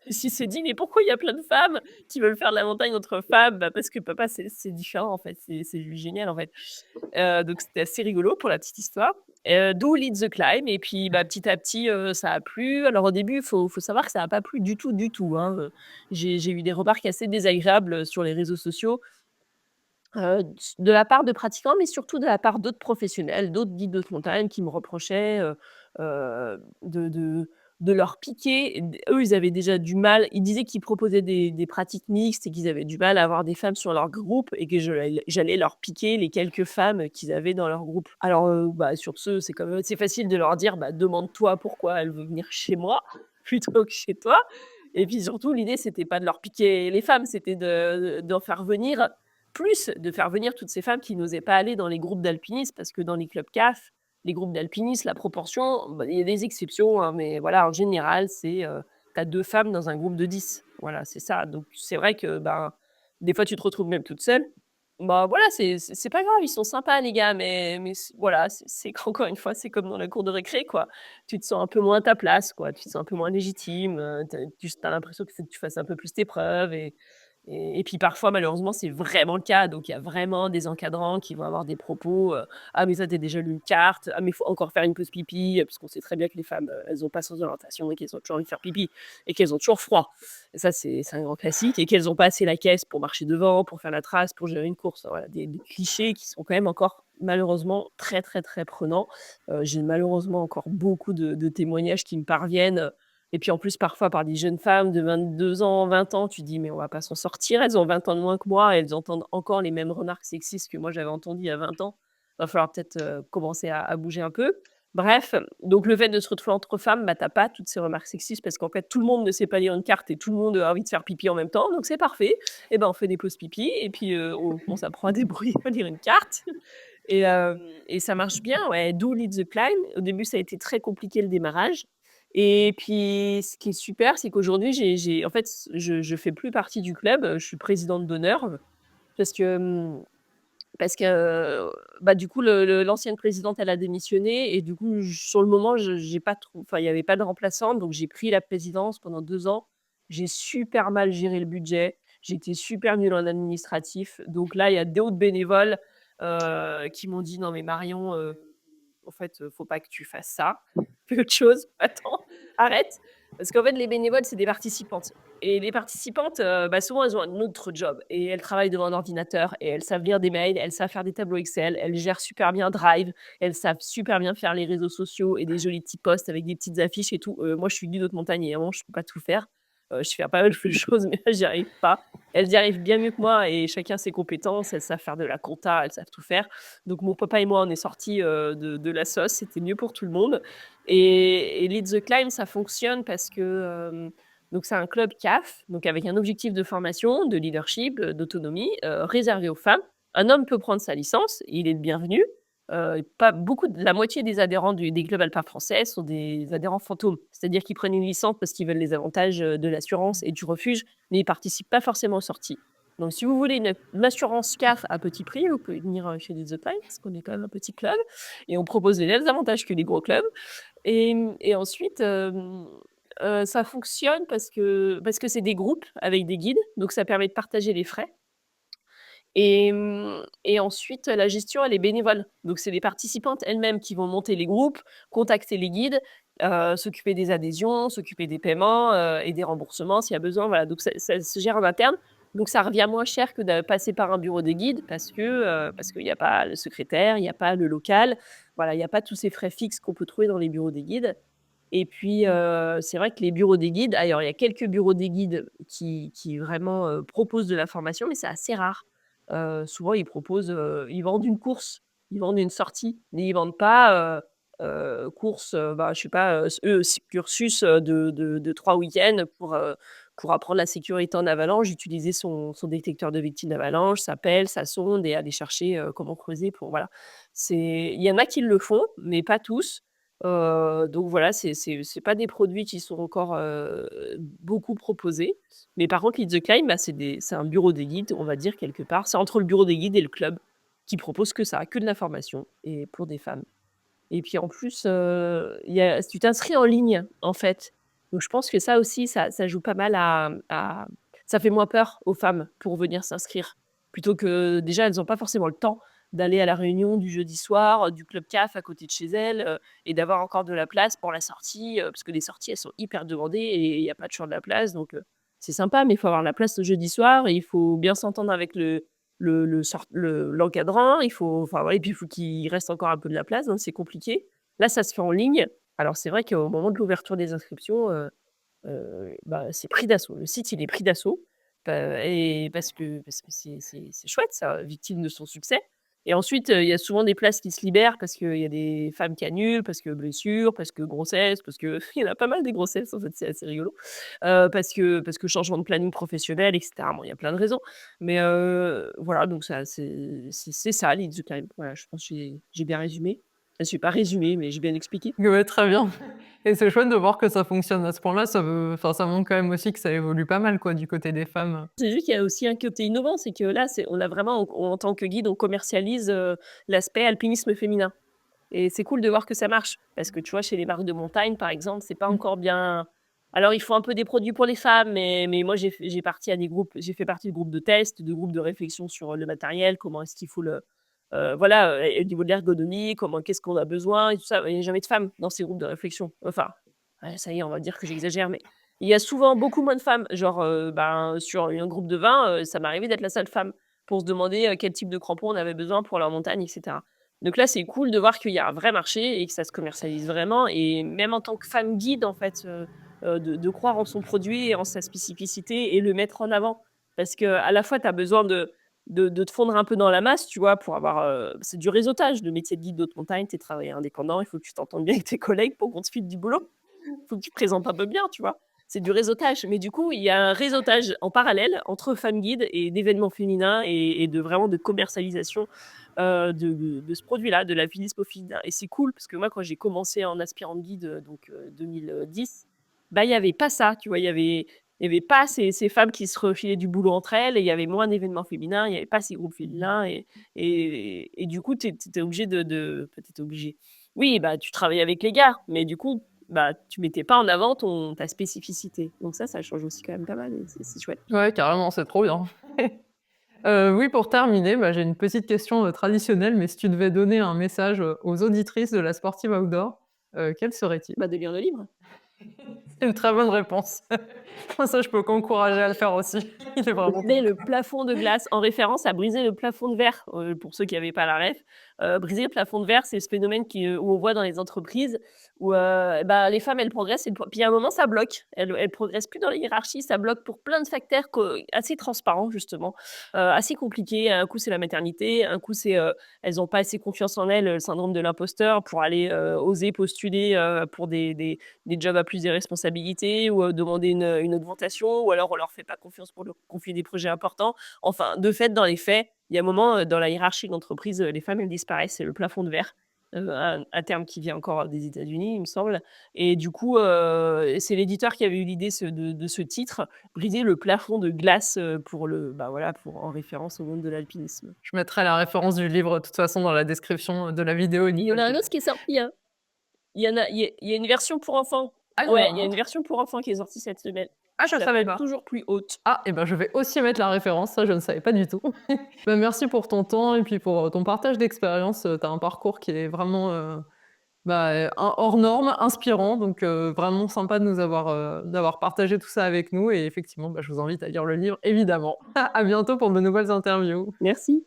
S'il s'est dit: «Mais pourquoi il y a plein de femmes qui veulent faire de la montagne entre femmes?» Bah, parce que papa, c'est différent, en fait, c'est lui génial, en fait. Donc c'était assez rigolo pour la petite histoire. D'où Lead the Climb et puis, bah, petit à petit, ça a plu. Alors au début, faut savoir que ça a pas plu du tout, hein, j'ai eu des remarques assez désagréables, sur les réseaux sociaux, de la part de pratiquants, mais surtout de la part d'autres professionnels, d'autres guides de montagne qui me reprochaient, de leur piquer. Eux, ils avaient déjà du mal. Ils disaient qu'ils proposaient des pratiques mixtes et qu'ils avaient du mal à avoir des femmes sur leur groupe et que j'allais leur piquer les quelques femmes qu'ils avaient dans leur groupe. Alors, bah, sur ce, c'est quand même assez facile de leur dire: «Bah, demande-toi pourquoi elle veut venir chez moi plutôt que chez toi» et puis surtout, l'idée, c'était pas de leur piquer les femmes, c'était d'en faire venir plus, de faire venir toutes ces femmes qui n'osaient pas aller dans les groupes d'alpinisme parce que dans les clubs CAF, les groupes d'alpinisme, la proportion, bah, il y a des exceptions, hein, mais voilà, en général, c'est, tu as 2 femmes dans un groupe de 10. Voilà, c'est ça. Donc c'est vrai que, ben, des fois, tu te retrouves même toute seule. Bah, voilà, c'est pas grave, ils sont sympas les gars, mais voilà, c'est qu'encore une fois, c'est comme dans la cour de récré, quoi. Tu te sens un peu moins à ta place, quoi. Tu te sens un peu moins légitime, tu as l'impression qu'il faut que tu fasses un peu plus tes preuves et puis parfois, malheureusement, c'est vraiment le cas. Donc il y a vraiment des encadrants qui vont avoir des propos, «Ah mais ça, tu déjà lu une carte. Ah mais il faut encore faire une pause pipi», parce qu'on sait très bien que les femmes, elles ont pas sans orientation et qu'elles ont toujours envie de faire pipi et qu'elles ont toujours froid. Et ça, c'est un grand classique et qu'elles ont pas assez la caisse pour marcher devant, pour faire la trace, pour gérer une course. Voilà, des clichés qui sont quand même encore malheureusement très, très, très prenants. J'ai malheureusement encore beaucoup de témoignages qui me parviennent, et puis en plus, parfois par des jeunes femmes de 22 ans, 20 ans, tu dis: «Mais on va pas s'en sortir, elles ont 20 ans de moins que moi, elles entendent encore les mêmes remarques sexistes que moi j'avais entendues il y a 20 ans». Va falloir peut-être, commencer à bouger un peu. Bref, donc le fait de se retrouver entre femmes, bah, tu as pas toutes ces remarques sexistes parce qu'en fait tout le monde ne sait pas lire une carte et tout le monde a envie de faire pipi en même temps, donc c'est parfait. Et ben, on fait des pauses pipi et puis, on s'apprend à débrouiller à lire une carte et ça marche bien, ouais, d'où Lead the Climb. Au début, ça a été très compliqué le démarrage Et puis, ce qui est super, c'est qu'aujourd'hui, en fait, je fais plus partie du club, je suis présidente d'honneur parce que, parce que, bah, du coup, l'ancienne présidente, elle a démissionné et du coup, sur le moment, je j'ai pas trop enfin, il y avait pas de remplaçante, donc j'ai pris la présidence pendant 2 ans. J'ai super mal géré le budget, j'étais super nulle en administratif, donc là, il y a d'autres bénévoles, qui m'ont dit: «Non mais Marion, en fait, faut pas que tu fasses ça. Fais autre chose. Attends, arrête». Parce qu'en fait, les bénévoles, c'est des participantes et les participantes, bah, souvent, elles ont un autre job et elles travaillent devant un ordinateur et elles savent lire des mails, elles savent faire des tableaux Excel, elles gèrent super bien Drive, elles savent super bien faire les réseaux sociaux et des jolis petits posts avec des petites affiches et tout. Moi, je suis d'une autre montagne et vraiment, je peux pas tout faire. Je fais pas mal de choses, mais là, j'y arrive pas. Elles y arrivent bien mieux que moi et chacun ses compétences. Elles savent faire de la compta, elles savent tout faire. Donc mon papa et moi, on est sortis, de la sauce, c'était mieux pour tout le monde et Lead the Climb, ça fonctionne parce que, donc c'est un club CAF, donc avec un objectif de formation, de leadership, d'autonomie, réservé aux femmes. Un homme peut prendre sa licence, il est le bienvenu. Pas beaucoup la moitié des adhérents des clubs alpins français sont des adhérents fantômes. C'est-à-dire qu'ils prennent une licence parce qu'ils veulent les avantages, de l'assurance et du refuge, mais ils participent pas forcément aux sorties. Donc si vous voulez une assurance CAF à petit prix, vous pouvez venir, chez les The Climb parce qu'on est quand même un petit club et on propose les mêmes avantages que les gros clubs et ensuite, ça fonctionne parce que c'est des groupes avec des guides, donc ça permet de partager les frais et ensuite, la gestion, elle est bénévole. Donc c'est les participantes elles-mêmes qui vont monter les groupes, contacter les guides, s'occuper des adhésions, s'occuper des paiements, et des remboursements s'il y a besoin, voilà. Donc ça se gère en interne. Donc ça revient moins cher que de passer par un bureau de guides parce qu'il y a pas le secrétaire, il y a pas le local, voilà, il y a pas tous ces frais fixes qu'on peut trouver dans les bureaux des guides et puis, c'est vrai que les bureaux des guides alors il y a quelques bureaux des guides qui vraiment, proposent de la formation, mais c'est assez rare. Souvent ils vendent une course, ils vendent une sortie, mais ils vendent pas, course, bah, je sais pas, cursus, de 3 week-ends pour apprendre la sécurité en avalanche, utiliser son détecteur de victimes d'avalanche, sa pelle, sa sonde et aller chercher, comment creuser pour voilà. Il y en a qui le font, mais pas tous. Donc voilà, c'est pas des produits qui sont encore, beaucoup proposés. Mais par contre, Lead the Climb, bah, c'est un bureau des guides, on va dire quelque part. C'est entre le bureau des guides et le club qui propose que ça, que de la formation et pour des femmes. Et puis en plus, il y a tu t'inscris en ligne, en fait. Donc je pense que ça aussi, ça joue pas mal à ça fait moins peur aux femmes pour venir s'inscrire. Plutôt que déjà, elles ont pas forcément le temps d'aller à la réunion du jeudi soir, du club CAF à côté de chez elles, et d'avoir encore de la place pour la sortie, parce que les sorties, elles sont hyper demandées et il y a pas toujours de la place donc c'est sympa, mais il faut avoir la place le jeudi soir et il faut bien s'entendre avec l'encadrant, il faut enfin, voilà et puis il faut qu'il reste encore un peu de la place, donc c'est compliqué. Là, ça se fait en ligne. Alors c'est vrai qu'au moment de l'ouverture des inscriptions, bah, c'est pris d'assaut. Le site, il est pris d'assaut, et parce que c'est chouette ça, victime de son succès et ensuite, il y a souvent des places qui se libèrent parce qu'il y a des femmes qui annulent, parce que blessure, parce que grossesse, parce que il y en a pas mal des grossesses en fait, c'est assez rigolo. Parce que changement de planning professionnel et cetera. Bon, il y a plein de raisons, mais voilà donc ça c'est ça Lead the Climb. Voilà, je pense que j'ai bien résumé. Enfin, j'ai pas résumé, mais j'ai bien expliqué. Ouais, très bien et c'est chouette de voir que ça fonctionne à ce point-là, ça montre quand même aussi que ça évolue pas mal quoi, du côté des femmes. C'est juste qu'il y a aussi un côté innovant, c'est que là, on a vraiment en tant que guide, on commercialise, l'aspect alpinisme féminin et c'est cool de voir que ça marche parce que tu vois, chez les marques de montagne, par exemple, c'est pas Mmh. encore bien alors ils font un peu des produits pour les femmes, mais moi j'ai fait partie de groupes de test, de groupes de réflexion sur, le matériel, comment est-ce qu'il faut voilà, et au niveau de l'ergonomie, qu'est-ce qu'on a besoin et tout ça. Il y a jamais de femmes dans ces groupes de réflexion. Enfin, ouais, ça y est, on va dire que j'exagère, mais il y a souvent beaucoup moins de femmes. Genre, ben, sur un groupe de 20, ça m'est arrivé d'être la seule femme pour se demander, quel type de crampons on avait besoin pour leur montagne et cetera. Donc là, c'est cool de voir qu'il y a un vrai marché et que ça se commercialise vraiment et même en tant que femme guide, en fait, de croire en son produit et en sa spécificité et le mettre en avant. Parce qu'à la fois, tu as besoin de te fondre un peu dans la masse, tu vois? Pour avoir, c'est du réseautage, le métier de guide d'haute montagne, tu es travailleur indépendant, il faut que tu t'entendes bien avec tes collègues pour qu'on te file du boulot. Il faut que tu te présentes un peu bien, tu vois? C'est du réseautage, mais du coup, il y a un réseautage en parallèle entre femmes guides et d'événements féminins et de vraiment de commercialisation, de ce produit-là, de l'alpinisme au féminin. Et c'est cool parce que moi, quand j'ai commencé en aspirante guide, 2010, bah, il y avait pas ça, tu vois? Il y avait pas ces femmes qui se refilaient du boulot entre elles et il y avait moins d'événements féminins, il y avait pas ces groupes féminins et du coup, tu étais obligé enfin, tu obligé. Oui, bah, tu travaillais avec les gars, mais du coup, bah, tu mettais pas en avant ta spécificité. Donc ça change aussi quand même pas mal et c'est chouette. Ouais, carrément, c'est trop bien. Oui, pour terminer, bah, j'ai une petite question, traditionnelle, mais si tu devais donner un message, aux auditrices de la sportive outdoor, quel serait-il? Bah, de lire le livre. C'est une très bonne réponse. Ça, je peux qu'encourager à le faire aussi. Il est vraiment Briser le plafond de glace, en référence à briser le plafond de verre, pour ceux qui n'avaient pas la ref. Briser le plafond de verre, c'est ce phénomène où on voit dans les entreprises où, bah, les femmes, elles progressent et puis à un moment, ça bloque. Elles progressent plus dans la hiérarchie, ça bloque pour plein de facteurs assez transparents justement, assez compliqués. Un coup, c'est la maternité, un coup, c'est, elles ont pas assez confiance en elles, le syndrome de l'imposteur pour aller, oser postuler, pour des jobs à plus de responsabilités ou demander une augmentation ou alors on leur fait pas confiance pour leur confier des projets importants. Enfin, de fait, dans les faits, il y a un moment, dans la hiérarchie de l'entreprise, les femmes, elles disparaissent. C'est le plafond de verre, un terme qui vient encore des États-Unis, il me semble et du coup, c'est l'éditeur qui avait eu l'idée de ce titre, «Briser le plafond de glace», bah, voilà, pour en référence au monde de l'alpinisme. Je mettrai la référence du livre, de toute façon, dans la description, de la vidéo Il y en a un initialement. autre qui est sorti, hein. Il y a une version pour enfants. Ah, il y en Ouais, a il un y a une autre? version pour enfants qui est sortie cette semaine. Ah, je ne savais S'appelle pas. «Toujours plus haute». Ah et ben, je vais aussi mettre la référence, ça je ne savais pas du tout. Bah, merci pour ton temps et puis pour, ton partage d'expérience, tu as un parcours qui est vraiment, bah, hors norme, inspirant donc vraiment sympa de nous avoir, d'avoir partagé tout ça avec nous et effectivement, bah, je vous invite à lire le livre évidemment. À bientôt pour de nouvelles interviews. Merci.